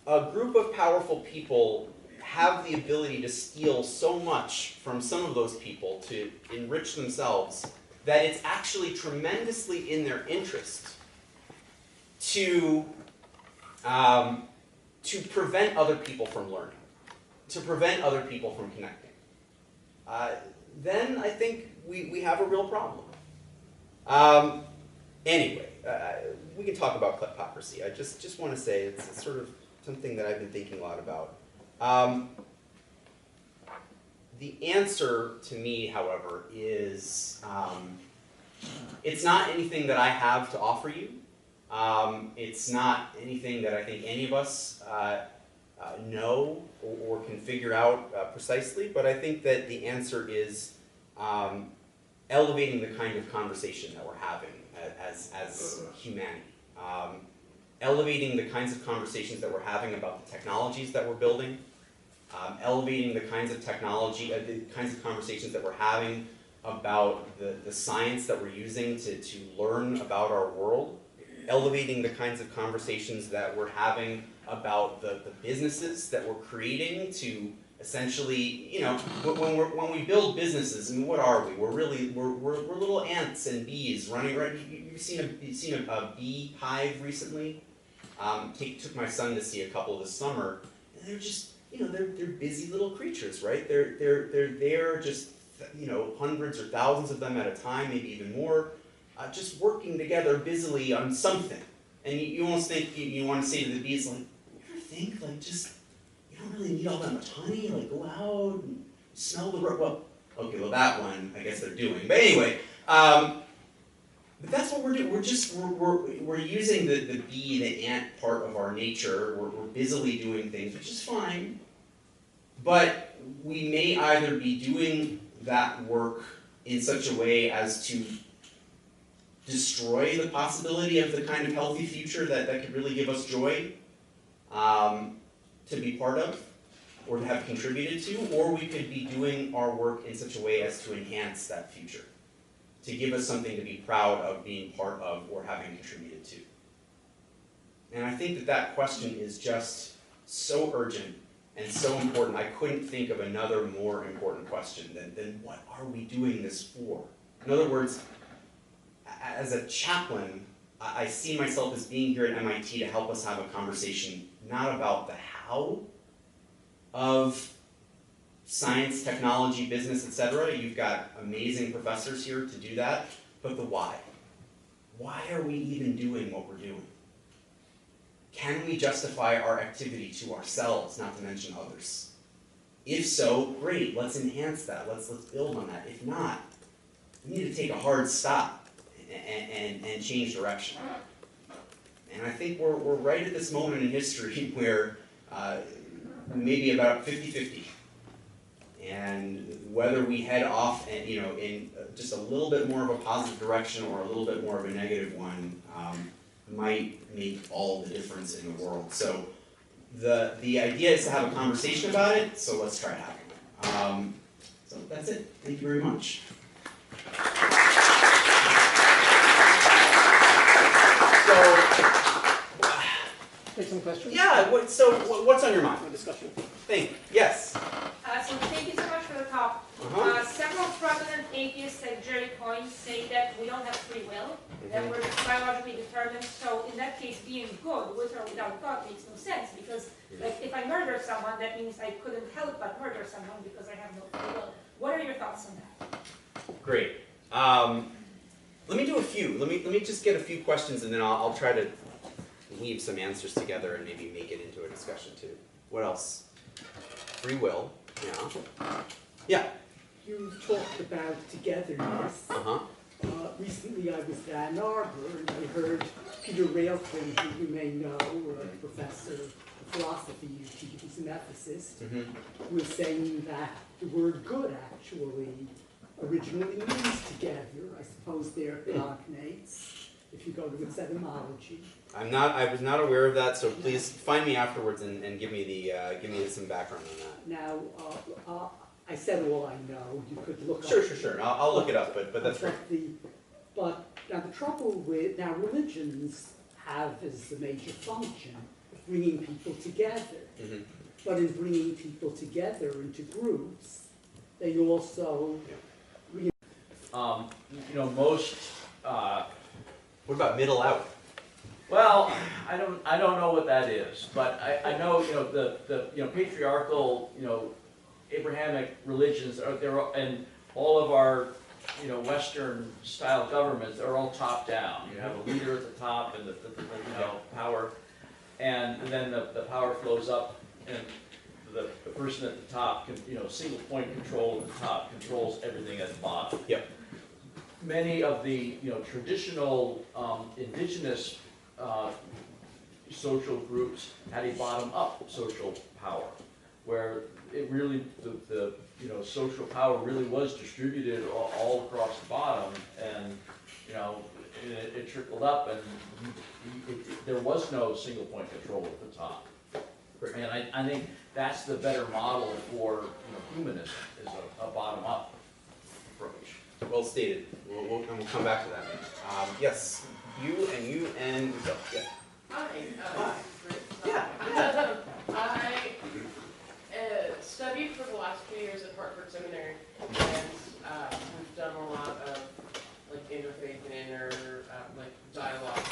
a group of powerful people have the ability to steal so much from some of those people to enrich themselves, that it's actually tremendously in their interest to prevent other people from learning, to prevent other people from connecting, then I think we have a real problem. Anyway, we can talk about kleptocracy. I just want to say it's sort of something that I've been thinking a lot about. The answer to me, however, is it's not anything that I have to offer you. It's not anything that I think any of us know or can figure out precisely, but I think that the answer is elevating the kind of conversation that we're having as humanity. Elevating the kinds of conversations that we're having about the technologies that we're building. Elevating the kinds of the kinds of conversations that we're having about the science that we're using to learn about our world. Elevating the kinds of conversations that we're having about the businesses that we're creating to essentially, you know, when we build businesses, I mean, what are we? We're little ants and bees running around. You've seen a bee hive recently? Took my son to see a couple this summer, and they're just, you know, they're busy little creatures, right? They're there just, you know, hundreds or thousands of them at a time, maybe even more, just working together busily on something. And you almost think you want to say to the bees, like, you ever think like just, you don't really need all that much honey, like go out and smell the well, okay, well that one I guess they're doing, but anyway. But that's what we're doing. We're using the bee, the ant part of our nature. We're busily doing things, which is fine. But we may either be doing that work in such a way as to destroy the possibility of the kind of healthy future that could really give us joy to be part of or to have contributed to, or we could be doing our work in such a way as to enhance that future, to give us something to be proud of being part of or having contributed to. And I think that question is just so urgent and so important. I couldn't think of another more important question than what are we doing this for? In other words, as a chaplain, I see myself as being here at MIT to help us have a conversation not about the how of science, technology, business, etc. You've got amazing professors here to do that, but the why. Why are we even doing what we're doing? Can we justify our activity to ourselves, not to mention others? If so, great, let's enhance that, let's build on that. If not, we need to take a hard stop and change direction. And I think we're right at this moment in history where maybe about 50-50. And whether we head off and, in just a little bit more of a positive direction or a little bit more of a negative one might make all the difference in the world. So the idea is to have a conversation about it, so let's try having it. So that's it. Thank you very much. Take some questions? Yeah, what's on your mind? Discussion. Yes. So thank you so much for the talk. Several prominent atheists like Jerry Coyne say that we don't have free will, that we're just biologically determined. So in that case, being good with or without God makes no sense, because like if I murder someone, that means I couldn't help but murder someone because I have no free will. What are your thoughts on that? Great. Let me do a few. Let me just get a few questions, and then I'll try to weave some answers together and maybe make it into a discussion too. What else? Free will. Yeah. Yeah. You talked about togetherness. Recently I was at Ann Arbor and I heard Peter Railton, who you may know, a professor of philosophy, he's an ethicist, was saying that the word good actually originally means together. I suppose they're cognates, if you go to its etymology. I was not aware of that, so please find me afterwards and give me some background on that. Now, I said all I know. You could look Sure, up. sure. I'll look it up, but that's right. But now the trouble with, now religions have as the major function bringing people together. But in bringing people together into groups, they also... most... what about middle out? Well, I don't know what that is, but I know the patriarchal Abrahamic religions and all of our Western style governments are all top down. You have a leader at the top and the power, and then the power flows up, and the person at the top can single point control at the top controls everything at the bottom. Yep. Many of the traditional indigenous social groups had a bottom-up social power, where it really the social power really was distributed all across the bottom, and it trickled up, and there was no single point control at the top. And I think that's the better model for humanism, is a bottom-up approach. Well stated. We'll come back to that. Yes, you and yourself. Yeah. Hi. Yeah. I studied for the last few years at Hartford Seminary, and we've done a lot of interfaith and dialogue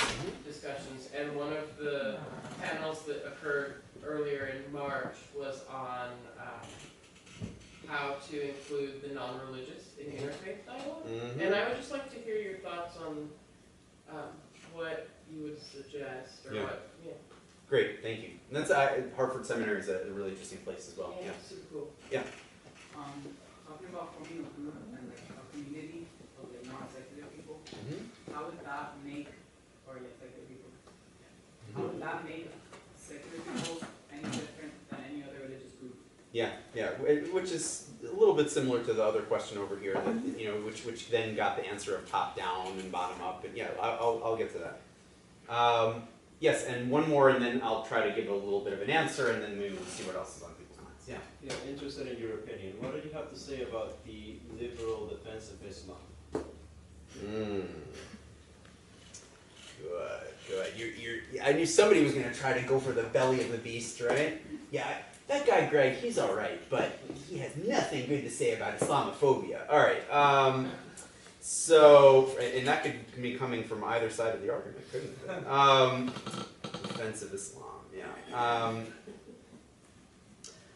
discussions. And one of the panels that occurred earlier in March was on how to include the non-religious in interfaith dialogue. And I would just like to hear your thoughts on what you would suggest, or what. Yeah. Great, thank you. And that's Hartford Seminary is a really interesting place as well. Yeah, super cool. Yeah. Talking about forming a group and a community of non-secular people, how would that make, secular people, how would that make secular people any different than any other religious group? Yeah, which is a little bit similar to the other question over here, that, you know, which then got the answer of top down and bottom up, and yeah, I'll get to that. Yes, and one more, and then I'll try to give a little bit of an answer, and then maybe we'll see what else is on people's minds. Yeah. Yeah, interested in your opinion. What do you have to say about the liberal defense of Islam? Good. I knew somebody was going to try to go for the belly of the beast, right? Yeah, that guy Greg, he's all right, but he has nothing good to say about Islamophobia. All right. So, and that could be coming from either side of the argument, couldn't it? Defense of Islam. Yeah.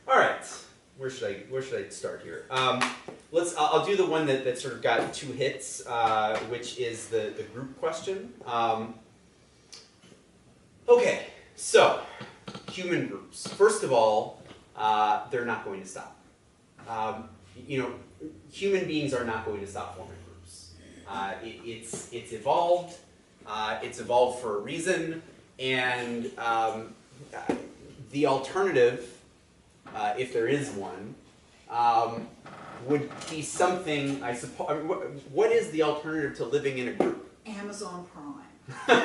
All right. Where should I start here? I'll do the one that sort of got 2 hits, which is the group question. Okay, so human groups. First of all, they're not going to stop. You know, human beings are not going to stop forming groups. It's evolved. It's evolved for a reason, and the alternative, if there is one, would be something, I suppose. I mean, what is the alternative to living in a group? Amazon Prime. Right.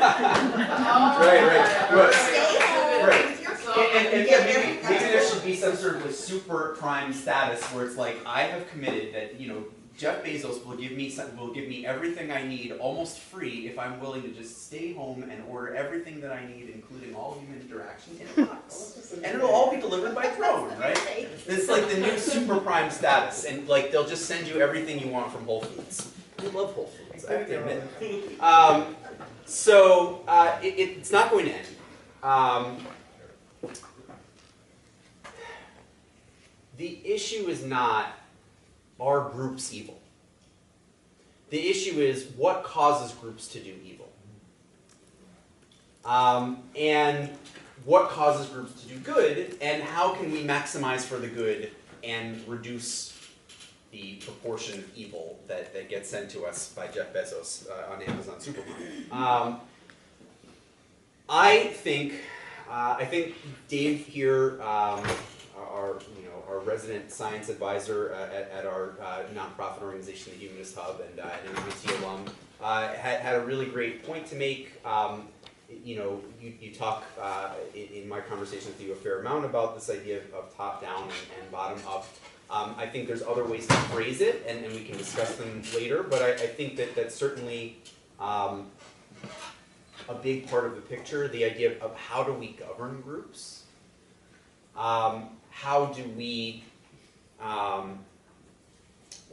Stay home with your kid. And yeah, maybe there should be some sort of a super prime status where it's like, I have committed that, you know, Jeff Bezos will give me everything I need almost free if I'm willing to just stay home and order everything that I need, including all human interaction, in a box. And it'll all be delivered by drone, right? It's like the new super prime status, and like they'll just send you everything you want from Whole Foods. I love Whole Foods, I have to admit. So it's not going to end. The issue is not, are groups evil? The issue is, what causes groups to do evil? And what causes groups to do good, and how can we maximize for the good and reduce the proportion of evil that gets sent to us by Jeff Bezos on Amazon Supermarket? I think Dave here, our resident science advisor at our nonprofit organization, the Humanist Hub, and an MIT alum, had a really great point to make. You talk in my conversation with you a fair amount about this idea of top down and bottom up. I think there's other ways to phrase it, and we can discuss them later, but I think that's certainly a big part of the picture, the idea of how do we govern groups? How do we,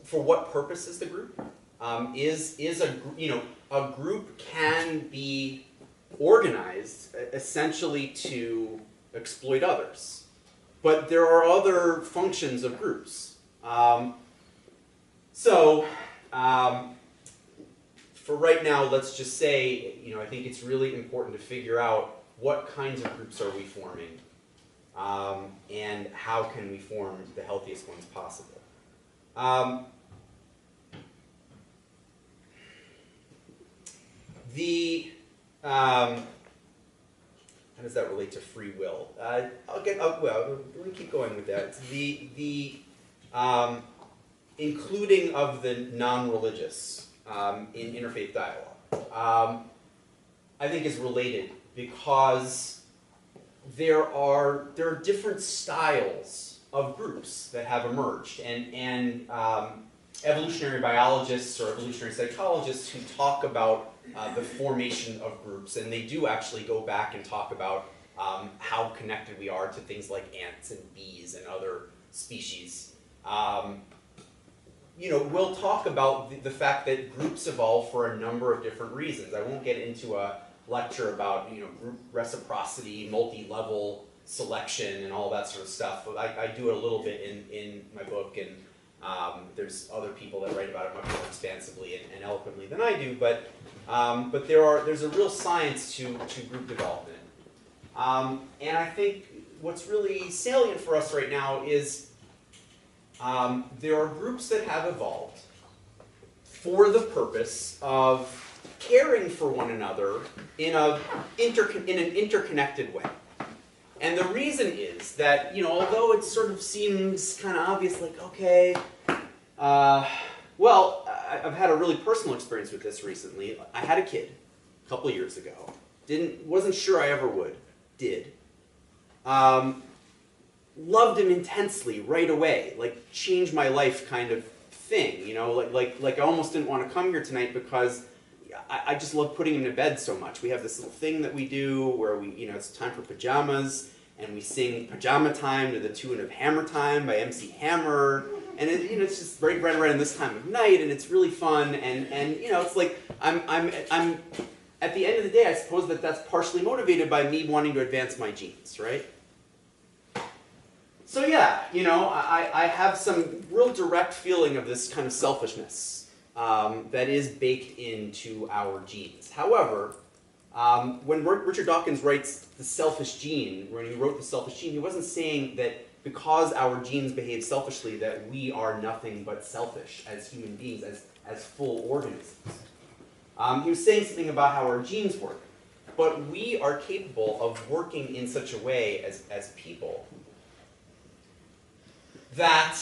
for what purpose is the group? A group can be organized essentially to exploit others, but there are other functions of groups. For right now, let's just say, I think it's really important to figure out what kinds of groups are we forming, and how can we form the healthiest ones possible. How does that relate to free will? Let me keep going with that. The including of the non-religious in interfaith dialogue, I think is related because there are different styles of groups that have emerged, and evolutionary biologists or evolutionary psychologists who talk about the formation of groups, and they do actually go back and talk about how connected we are to things like ants and bees and other species. We'll talk about the fact that groups evolve for a number of different reasons. I won't get into a lecture about group reciprocity, multi-level selection, and all that sort of stuff. I do it a little bit in my book, and there's other people that write about it much more expansively and eloquently than I do. But there's a real science to group development, and I think what's really salient for us right now is there are groups that have evolved for the purpose of caring for one another in an interconnected way. And the reason is that, although it sort of seems kind of obvious, like, okay, well, I've had a really personal experience with this recently. I had a kid a couple of years ago. Wasn't sure I ever would. Did. Loved him intensely right away, like changed my life kind of thing, like I almost didn't want to come here tonight because I just love putting him to bed so much. We have this little thing that we do where it's time for pajamas, and we sing Pajama Time to the tune of Hammer Time by MC Hammer, and it's just right in this time of night, and it's really fun, and it's like I'm at the end of the day, I suppose that's partially motivated by me wanting to advance my genes, right? So yeah, I have some real direct feeling of this kind of selfishness that is baked into our genes. However, when Richard Dawkins writes The Selfish Gene, when he wrote The Selfish Gene, he wasn't saying that because our genes behave selfishly that we are nothing but selfish as human beings, as full organisms. He was saying something about how our genes work. But we are capable of working in such a way as people that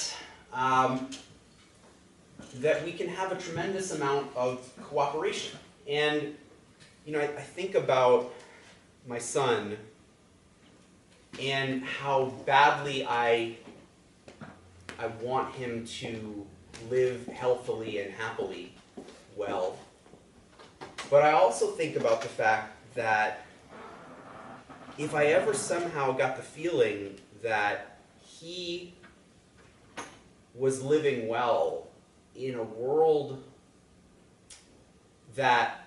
that we can have a tremendous amount of cooperation. And I think about my son and how badly I want him to live healthily and happily well. But I also think about the fact that if I ever somehow got the feeling that he was living well in a world that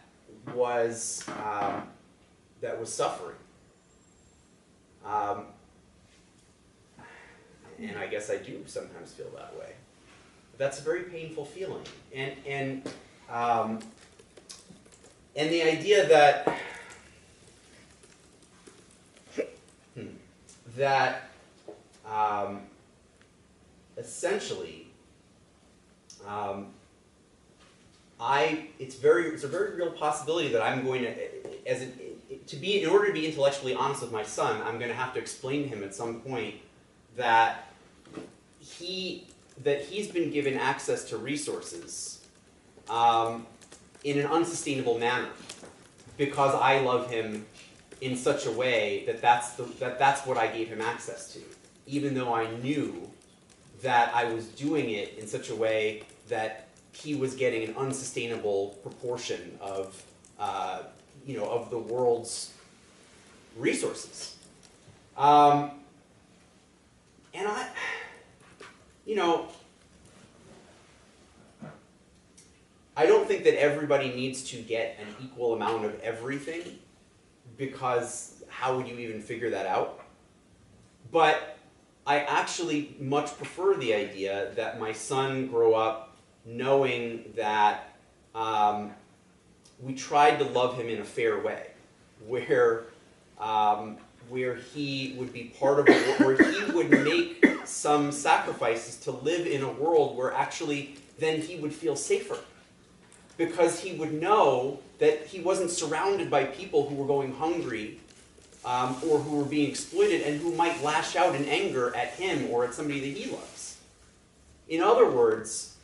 was suffering, and I guess I do sometimes feel that way. That's a very painful feeling, and the idea that essentially, it's a very real possibility that I'm going to, in order to be intellectually honest with my son, I'm going to have to explain to him at some point that he's been given access to resources in an unsustainable manner because I love him in such a way that's what I gave him access to, even though I knew that I was doing it in such a way that he was getting an unsustainable proportion of the world's resources. And I don't think that everybody needs to get an equal amount of everything, because how would you even figure that out? But I actually much prefer the idea that my son grow up knowing that we tried to love him in a fair way, where he would be part of where he would make some sacrifices to live in a world where actually then he would feel safer, because he would know that he wasn't surrounded by people who were going hungry or who were being exploited and who might lash out in anger at him or at somebody that he loves. In other words,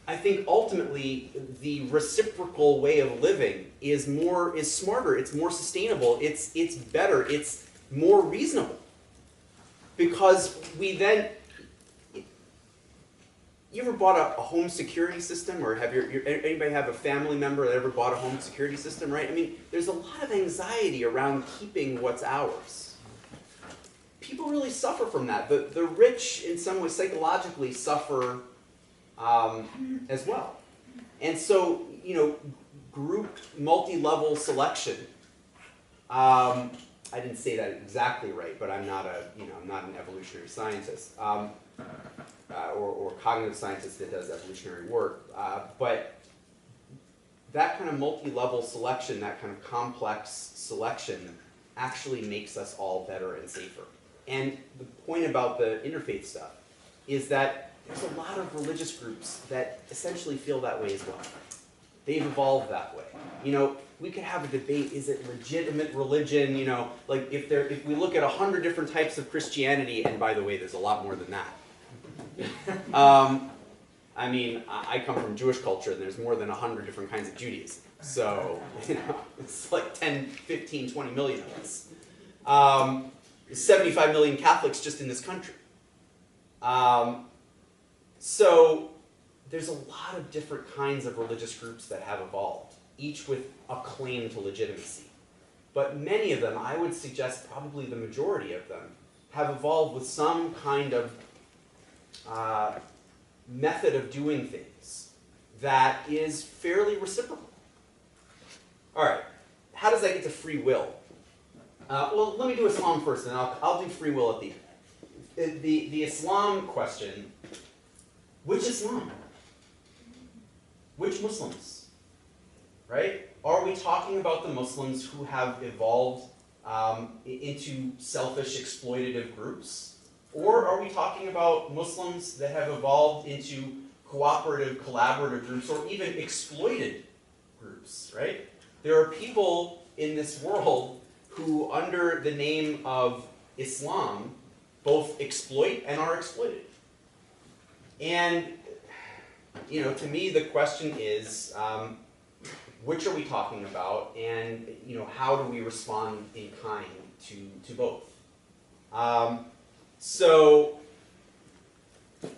I think ultimately the reciprocal way of living is smarter, it's more sustainable, it's better, it's more reasonable. Because we then, you ever bought a home security system, or have anybody have a family member that ever bought a home security system, right? I mean, there's a lot of anxiety around keeping what's ours. People really suffer from that. The rich, in some ways, psychologically suffer as well. And so, group multi-level selection, I didn't say that exactly right, but I'm not an evolutionary scientist. Or cognitive scientist that does evolutionary work, but that kind of multi-level selection, that kind of complex selection, actually makes us all better and safer. And the point about the interfaith stuff is that there's a lot of religious groups that essentially feel that way as well. They've evolved that way. we could have a debate, is it legitimate religion, you know, like if we look at 100 different types of Christianity, and by the way, there's a lot more than that. I mean, I come from Jewish culture, and there's more than 100 different kinds of Judaism. So, you know, it's like 10, 15, 20 million of us. 75 million Catholics just in this country. So, there's a lot of different kinds of religious groups that have evolved, each with a claim to legitimacy. But many of them, I would suggest probably the majority of them, have evolved with some kind of method of doing things that is fairly reciprocal. All right, how does that get to free will? Well, let me do Islam first, and I'll do free will at the end. The Islam question, which Islam? Which Muslims? Right? Are we talking about the Muslims who have evolved into selfish, exploitative groups? Or are we talking about Muslims that have evolved into cooperative, collaborative groups, or even exploited groups, right? There are people in this world who, under the name of Islam, both exploit and are exploited. And, you know, to me, the question is, which are we talking about, and, you know, how do we respond in kind to both? So,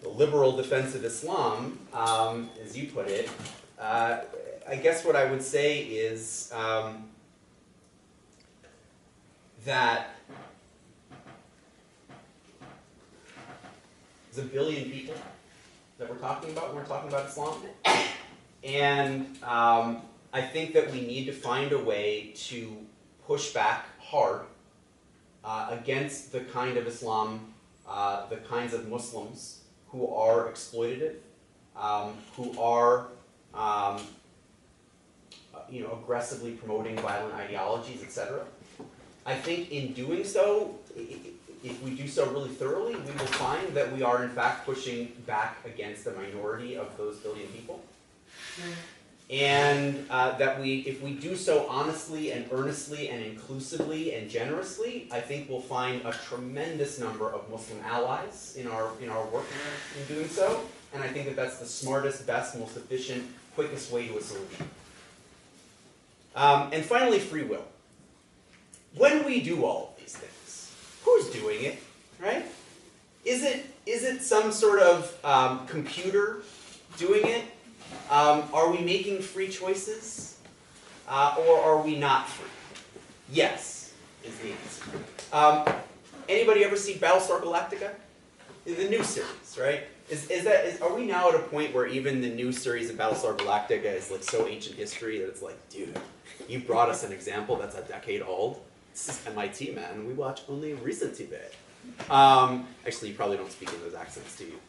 the liberal defense of Islam, as you put it, I guess what I would say is that there's 1 billion people that we're talking about when we're talking about Islam. And I think that we need to find a way to push back hard against the kind of Islam, the kinds of Muslims who are exploitative, who are you know, aggressively promoting violent ideologies, etc. I think in doing so, if we do so really thoroughly, we will find that we are in fact pushing back against a minority of those 1 billion people. And that if we do so honestly and earnestly and inclusively and generously, I think we'll find a tremendous number of Muslim allies in our work in doing so. And I think that that's the smartest, best, most efficient, quickest way to a solution. And finally, free will. When we do all of these things, who's doing it, right? Is it some sort of computer doing it? Are we making free choices? Or are we not free? Yes, is the answer. Anybody ever see Battlestar Galactica? The new series, right? Are we now at a point where even the new series of Battlestar Galactica is like so ancient history that it's like, dude, you brought us an example that's a decade old? This is MIT, man. We watch only recent TV. Actually, you probably don't speak in those accents, do you?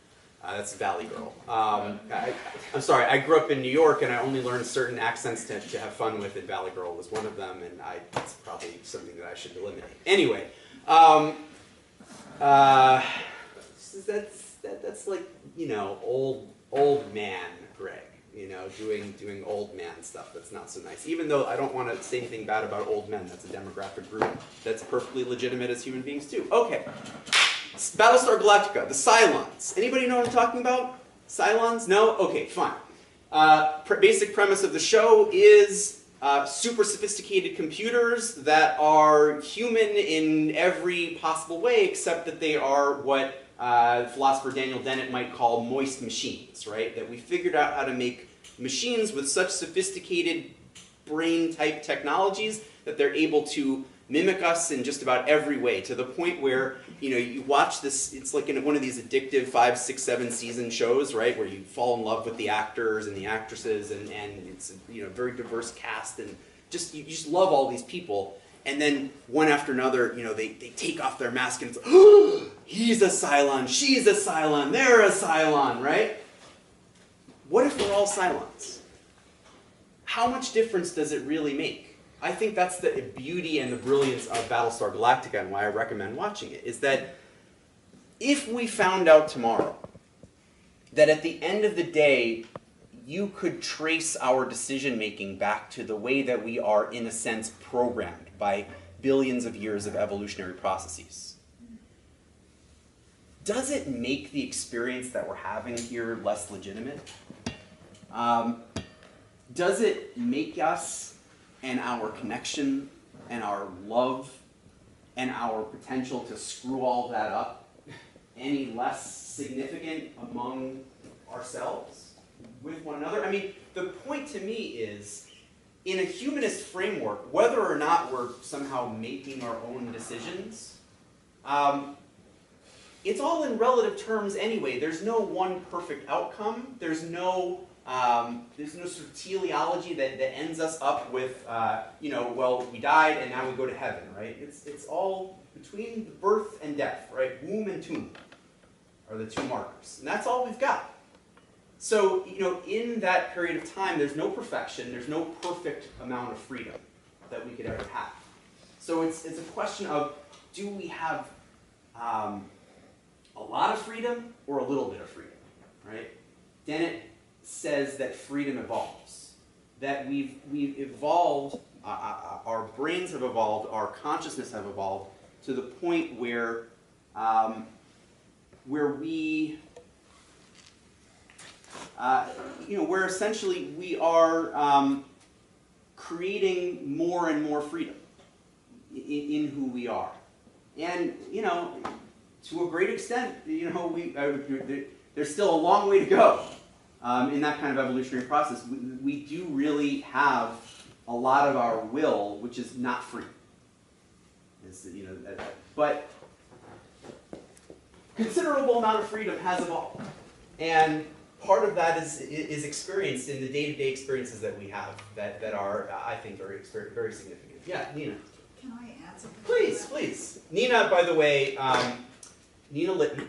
That's Valley Girl. I'm sorry, I grew up in New York and I only learned certain accents to have fun with, and Valley Girl was one of them, and it's probably something that I should eliminate. Anyway, that's like, you know, old man Greg, you know, doing old man stuff that's not so nice. Even though I don't want to say anything bad about old men, that's a demographic group that's perfectly legitimate as human beings too. Okay. Battlestar Galactica, the Cylons. Anybody know what I'm talking about? Cylons? No? Okay, fine. Basic premise of the show is super sophisticated computers that are human in every possible way, except that they are what philosopher Daniel Dennett might call moist machines, right? That we figured out how to make machines with such sophisticated brain-type technologies that they're able to mimic us in just about every way, to the point where, you know, you watch this, it's like in one of these addictive 5, 6, 7 season shows, right, where you fall in love with the actors and the actresses, and it's, you know, very diverse cast, and you just love all these people, and then one after another, you know, they take off their mask and it's like, oh, he's a Cylon, she's a Cylon, they're a Cylon, right? What if we're all Cylons? How much difference does it really make? I think that's the beauty and the brilliance of Battlestar Galactica, and why I recommend watching it, is that if we found out tomorrow that at the end of the day, you could trace our decision making back to the way that we are, in a sense, programmed by billions of years of evolutionary processes. Does it make the experience that we're having here less legitimate? Does it make us and our connection and our love and our potential to screw all that up any less significant among ourselves, with one another? I mean, the point to me is, in a humanist framework, whether or not we're somehow making our own decisions, it's all in relative terms anyway. There's no one perfect outcome. There's no sort of teleology that ends us up with, well, we died and now we go to heaven, right? It's all between birth and death, right? Womb and tomb are the two markers, and that's all we've got. So, in that period of time, there's no perfection, there's no perfect amount of freedom that we could ever have. So it's a question of, do we have a lot of freedom or a little bit of freedom, right? Dennett says that freedom evolves, that we've evolved, our brains have evolved, our consciousness have evolved to the point where we, where essentially we are creating more and more freedom in who we are. And, to a great extent, there's still a long way to go in that kind of evolutionary process. We do really have a lot of our will, which is not free. But considerable amount of freedom has evolved. And part of that is experienced in the day-to-day experiences that we have that are, I think, very significant. Yeah, Nina. Can I add something? Please, please. Nina, by the way, Nina Litton,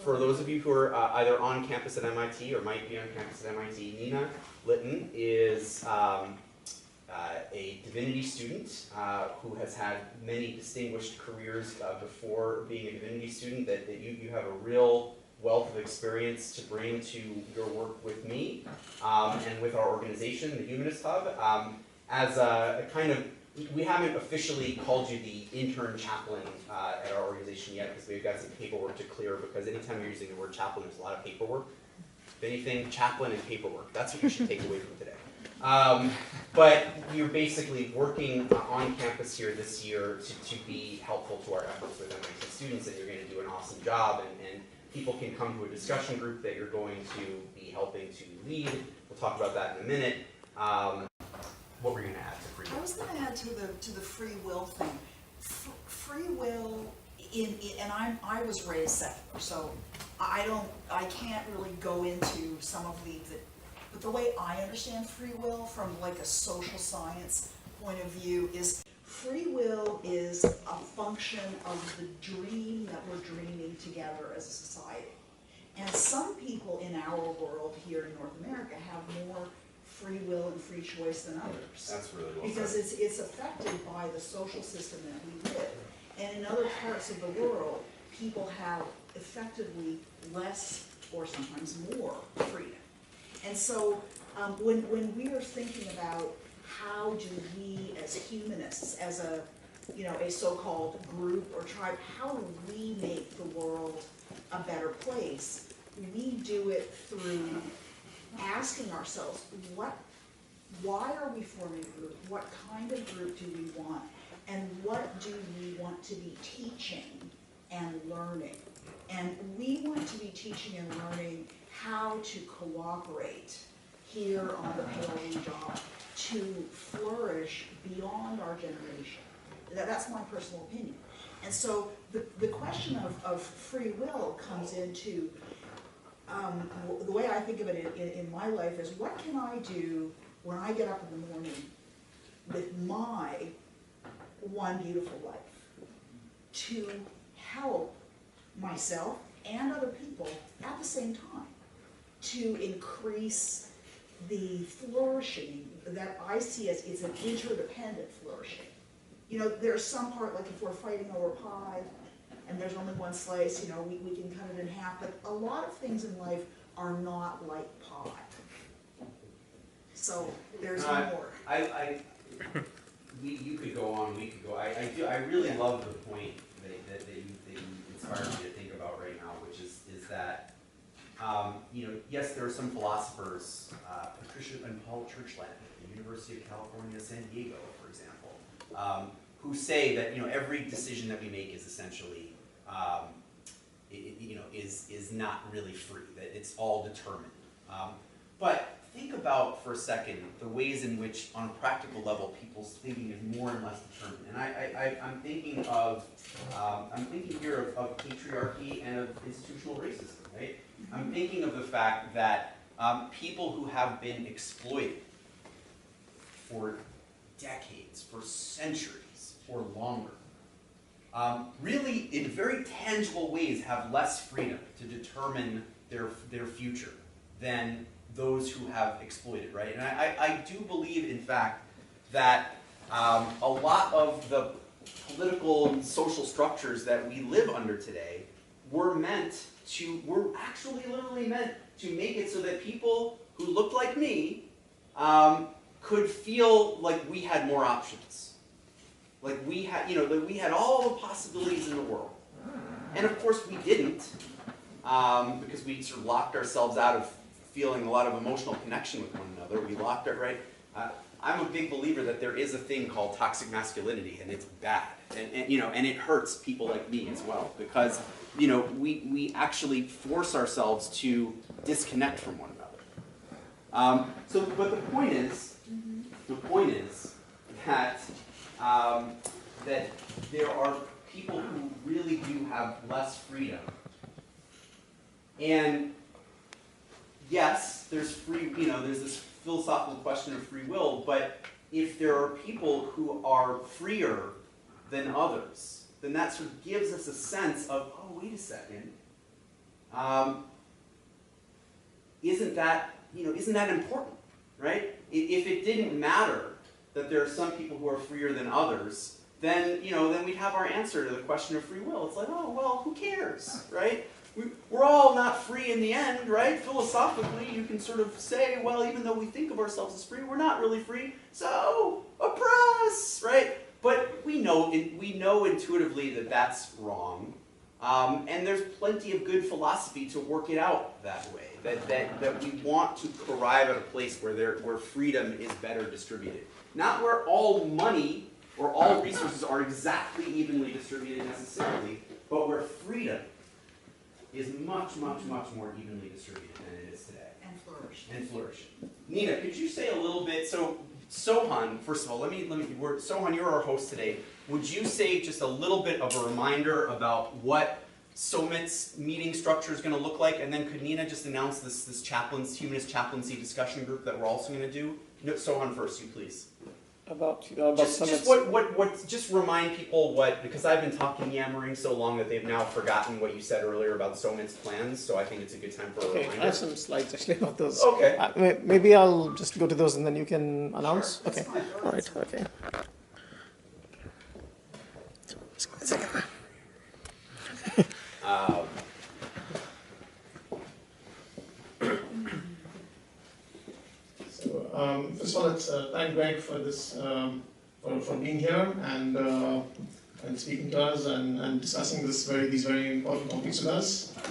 for those of you who are either on campus at MIT or might be on campus at MIT, Nina Litton is a divinity student who has had many distinguished careers before being a divinity student, that you have a real wealth of experience to bring to your work with me and with our organization, the Humanist Hub, as a kind of, we haven't officially called you the intern chaplain at our organization yet, because we've got some paperwork to clear, because anytime you're using the word chaplain, there's a lot of paperwork. If anything, chaplain and paperwork, that's what you should take away from today. But you're basically working on campus here this year to be helpful to our efforts with MIT students, and you're going to do an awesome job, and people can come to a discussion group that you're going to be helping to lead. We'll talk about that in a minute. What were you going to add to free will? I was going to add to the free will thing. Free will, and I was raised secular, so I can't really go into some of but the way I understand free will from like a social science point of view is free will is a function of the dream that we're dreaming together as a society. And some people in our world here in North America have more free will and free choice than others. That's really well because said. it's affected by the social system that we live. And in other parts of the world, people have effectively less or sometimes more freedom. And so when we are thinking about how do we as humanists, as a so-called group or tribe, how do we make the world a better place? We do it through asking ourselves, why are we forming a group? What kind of group do we want? And what do we want to be teaching and learning? And we want to be teaching and learning how to cooperate here on the Pale job to flourish beyond our generation. That's my personal opinion. And so the question of free will comes into, the way I think of it in my life is, what can I do when I get up in the morning with my one beautiful life to help myself and other people at the same time to increase the flourishing that I see as it's an interdependent flourishing. There's some part, like if we're fighting over pie and there's only one slice, we can cut it in half, but a lot of things in life are not like pie. So there's more. You could go on, we could go. I really love the point that you inspire me to think about right now, which is that, you know, yes, there are some philosophers, Patricia and Paul Churchland at the University of California, San Diego, for example, who say that, you know, every decision that we make is essentially, you know, is not really free, that it's all determined. But think about for a second the ways in which, on a practical level, people's thinking is more and less determined. And I'm thinking of, I'm thinking here of patriarchy and of institutional racism, right? I'm thinking of the fact that people who have been exploited for decades, for centuries, or longer, really, in very tangible ways, have less freedom to determine their future than those who have exploited, right? And I do believe, in fact, that a lot of the political and social structures that we live under today were actually literally meant to make it so that people who looked like me could feel like we had more options. Like we had, you know, that we had all the possibilities in the world. And of course we didn't, because we sort of locked ourselves out of feeling a lot of emotional connection with one another. We locked it, right? I'm a big believer that there is a thing called toxic masculinity, and it's bad. And you know, and it hurts people like me as well, because, you know, we actually force ourselves to disconnect from one another. But the point is that that there are people who really do have less freedom. And yes, there's there's this philosophical question of free will, but if there are people who are freer than others, then that sort of gives us a sense of, oh, wait a second, isn't that important, right? If it didn't matter that there are some people who are freer than others, then we'd have our answer to the question of free will. It's like, oh, well, who cares, right? We're all not free in the end, right? Philosophically, you can sort of say, well, even though we think of ourselves as free, we're not really free, so oppress, right? But we know intuitively that that's wrong, and there's plenty of good philosophy to work it out that way. That we want to arrive at a place where freedom is better distributed, not where all money or all resources are exactly evenly distributed necessarily, but where freedom is much, much, much more evenly distributed than it is today. And flourishing. Nina, could you say a little bit, so Sohan, first of all, Sohan, you're our host today. Would you say just a little bit of a reminder about what SOMIT's meeting structure is going to look like, and then could Nina just announce this humanist chaplaincy discussion group that we're also going to do? No, Sohan first, you please. About just remind people because I've been yammering so long that they've now forgotten what you said earlier about SOMIT's plans, so I think it's a good time for a reminder. I have some slides actually about those. Okay. Maybe I'll just go to those and then you can announce. Sure, okay. Fine. All right. Okay. Just give me a second. First of all, let's thank Greg for this, for being here and speaking to us and discussing these very important topics with us. And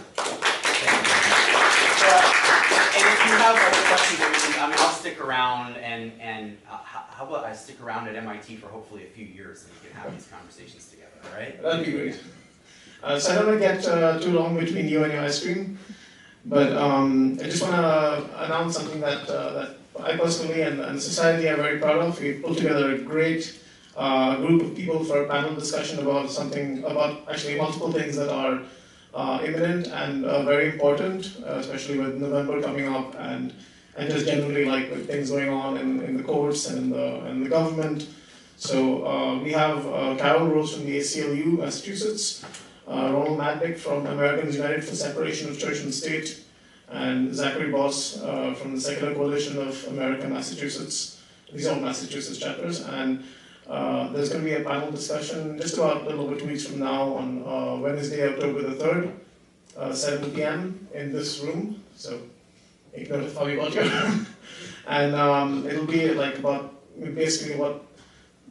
if you have other questions, I'll stick around and how about I stick around at MIT for hopefully a few years and we can have these conversations together, all right? That'd be great. So I don't want to get too long between you and your ice cream, but I just want to announce something that I personally and the society are very proud of. We pulled together a great group of people for a panel discussion about actually multiple things that are imminent and very important, especially with November coming up and just generally like with things going on in the courts and in the government. So we have Carol Rose from the ACLU, Massachusetts, Ronald Madnick from Americans United for Separation of Church and State, and Zachary Boss from the Secular Coalition of America, Massachusetts. These are all Massachusetts chapters. And there's going to be a panel discussion just about a little over 2 weeks from now on Wednesday, October the 3rd, 7 p.m. in this room. So make note of how you got here. And it'll be like about basically what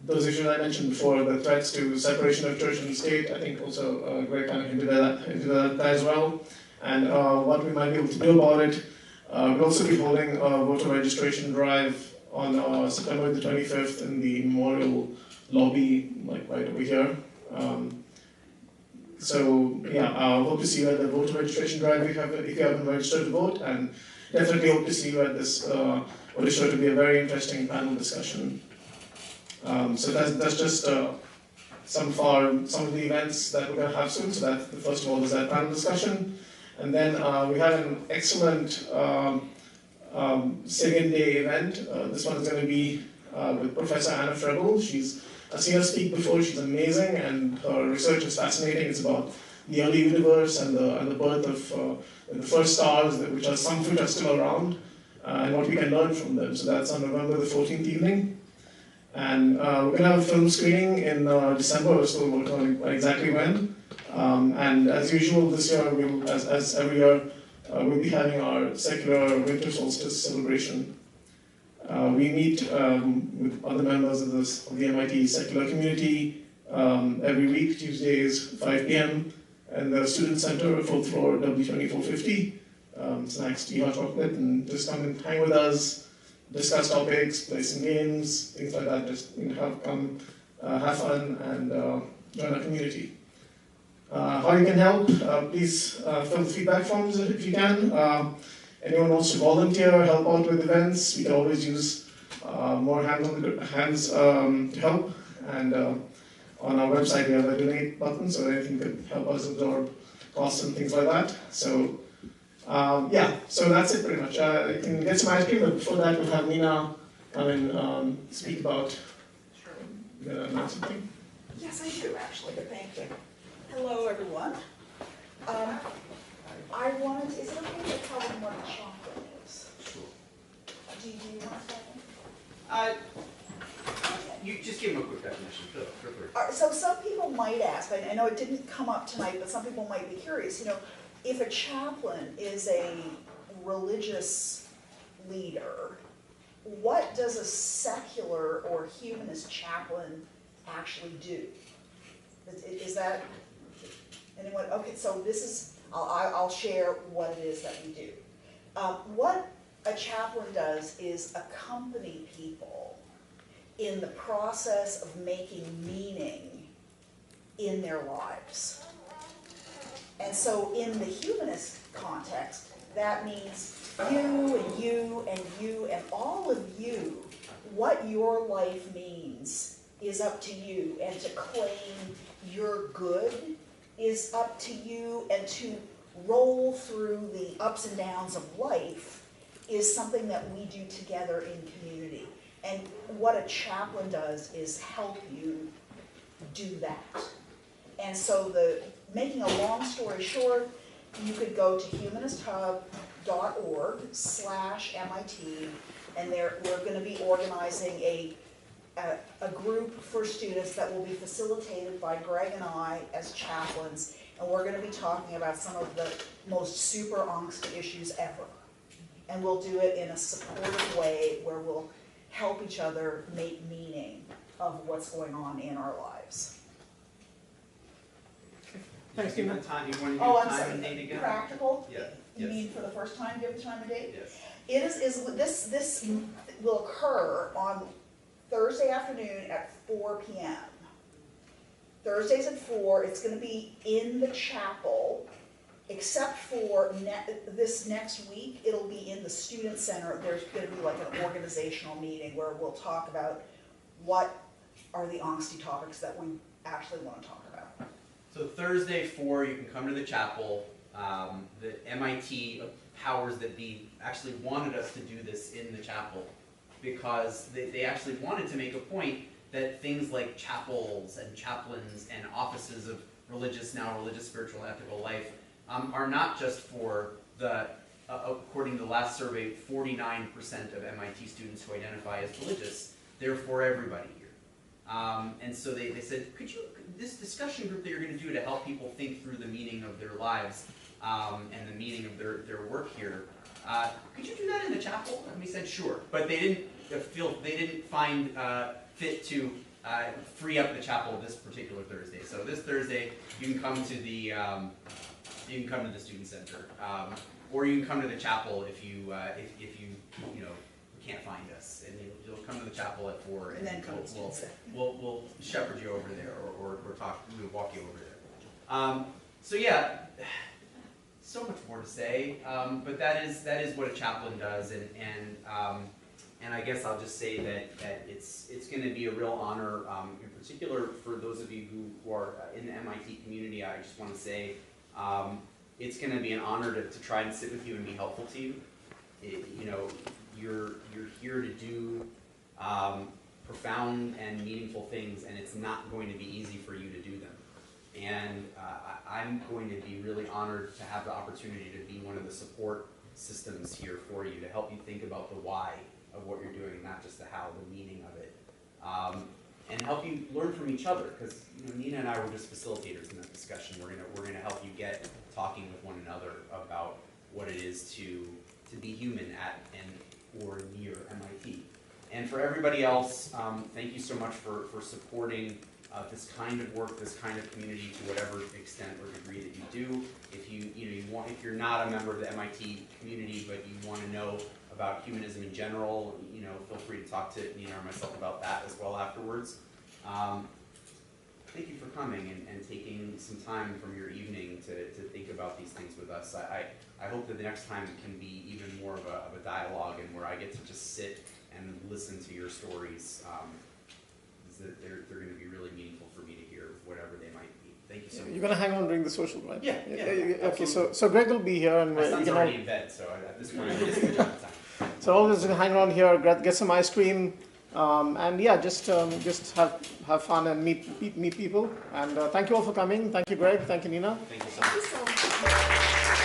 those issues I mentioned before, the threats to separation of church and state. I think also Greg kind of hinted at that as well, and what we might be able to do about it. We'll also be holding a voter registration drive on September the 25th in the Memorial Lobby, like right over here. So yeah, hope to see you at the voter registration drive if you haven't registered to vote, and definitely hope to see you at this what is sure to be a very interesting panel discussion. So that's just some of the events that we're going to have soon. So that the first of all is that panel discussion, and then we have an excellent second day event. This one is going to be with Professor Anna Frebel. I've seen her speak before. She's amazing, and her research is fascinating. It's about the early universe and the birth of the first stars, which are still around, and what we can learn from them. So that's on November the 14th evening. And we're going to have a film screening in December. We're still working on exactly when. And as usual, this year, as every year, we'll be having our secular winter solstice celebration. We meet with other members of the MIT secular community every week, Tuesdays, 5 p.m. in the Student Center, 4th floor, W2450. Snacks, tea, hot chocolate, and just come and hang with us, discuss topics, play some games, things like that. Just have fun, and join our community. How you can help? Please fill the feedback forms if you can. Anyone wants to volunteer, help out with events, we can always use more hands to help. And on our website, we have a donate button, so anything could help us absorb costs and things like that. So yeah, so that's it pretty much. You can get some ice cream, but before that, we'll have Nina come and speak about. Sure. You gonna announce something? Yes, I do, actually, but thank you. Hello, everyone. Is it okay to tell them what a chaplain is? Sure. Do you want to tell them? You just give them a quick definition. So some people might ask, I know it didn't come up tonight, but some people might be curious, if a chaplain is a religious leader, what does a secular or humanist chaplain actually do? Is that anyone? Okay, so this is, I'll share what it is that we do. What a chaplain does is accompany people in the process of making meaning in their lives. And so in the humanist context, that means you and you and you and all of you, what your life means is up to you, and to claim your good is up to you, and to roll through the ups and downs of life is something that we do together in community. And what a chaplain does is help you do that. And so making a long story short, you could go to humanisthub.org/MIT, and we're going to be organizing a group for students that will be facilitated by Greg and I as chaplains, and we're going to be talking about some of the most super angsty issues ever. And we'll do it in a supportive way where we'll help each other make meaning of what's going on in our lives. Thanks, give the time. You want to Oh, do I'm time sorry. and date again? Practical? Yeah. You Yes. mean for the first time, give the time and date? Yes. This will occur on Thursday afternoon at 4 p.m. Thursdays at 4, it's going to be in the chapel, except for this next week, it'll be in the student center. There's going to be like an organizational meeting where we'll talk about what are the angsty topics that we actually want to talk about. So Thursday 4, you can come to the chapel. The MIT powers that be actually wanted us to do this in the chapel because they actually wanted to make a point that things like chapels and chaplains and offices of religious, spiritual, ethical life are not just for according to the last survey, 49% of MIT students who identify as religious. They're for everybody here. And so they said, this discussion group that you're going to do to help people think through the meaning of their lives and the meaning of their work here, could you do that in the chapel? And we said, sure. But they didn't find fit to free up the chapel this particular Thursday. So this Thursday, you can come to the student center, or you can come to the chapel if you can't find us, and you'll come to the chapel at 4, And then come to the student center. We'll shepherd you over there, or we'll walk you over there. So yeah, so much more to say, but that is what a chaplain does, and I guess I'll just say that it's going to be a real honor, in particular for those of you who are in the MIT community. I just want to say it's going to be an honor to try and sit with you and be helpful to you. You're here to do profound and meaningful things, and it's not going to be easy for you to do them. And I'm going to be really honored to have the opportunity to be one of the support systems here for you, to help you think about the why of what you're doing, not just the how, the meaning of it, and help you learn from each other. Because Nina and I were just facilitators in that discussion. We're gonna help you get talking with one another about what it is to be human at and or near MIT. And for everybody else, thank you so much for supporting this kind of work, this kind of community, to whatever extent or degree that you do. If you're not a member of the MIT community, but you want to know about humanism in general, feel free to talk to Nina or myself about that as well afterwards. Thank you for coming and taking some time from your evening to think about these things with us. I hope that the next time it can be even more of a dialogue, and where I get to just sit and listen to your stories. That they're going to be really meaningful for me to hear, whatever they might be. Thank you so much. You're going to hang on during the social, right? Yeah. Okay, so Greg will be here, and my son's already in bed, so at this point I'm just going to time. So always hang around here, get some ice cream, and yeah, just have fun and meet people. And thank you all for coming. Thank you, Greg. Thank you, Nina. Thank you so much.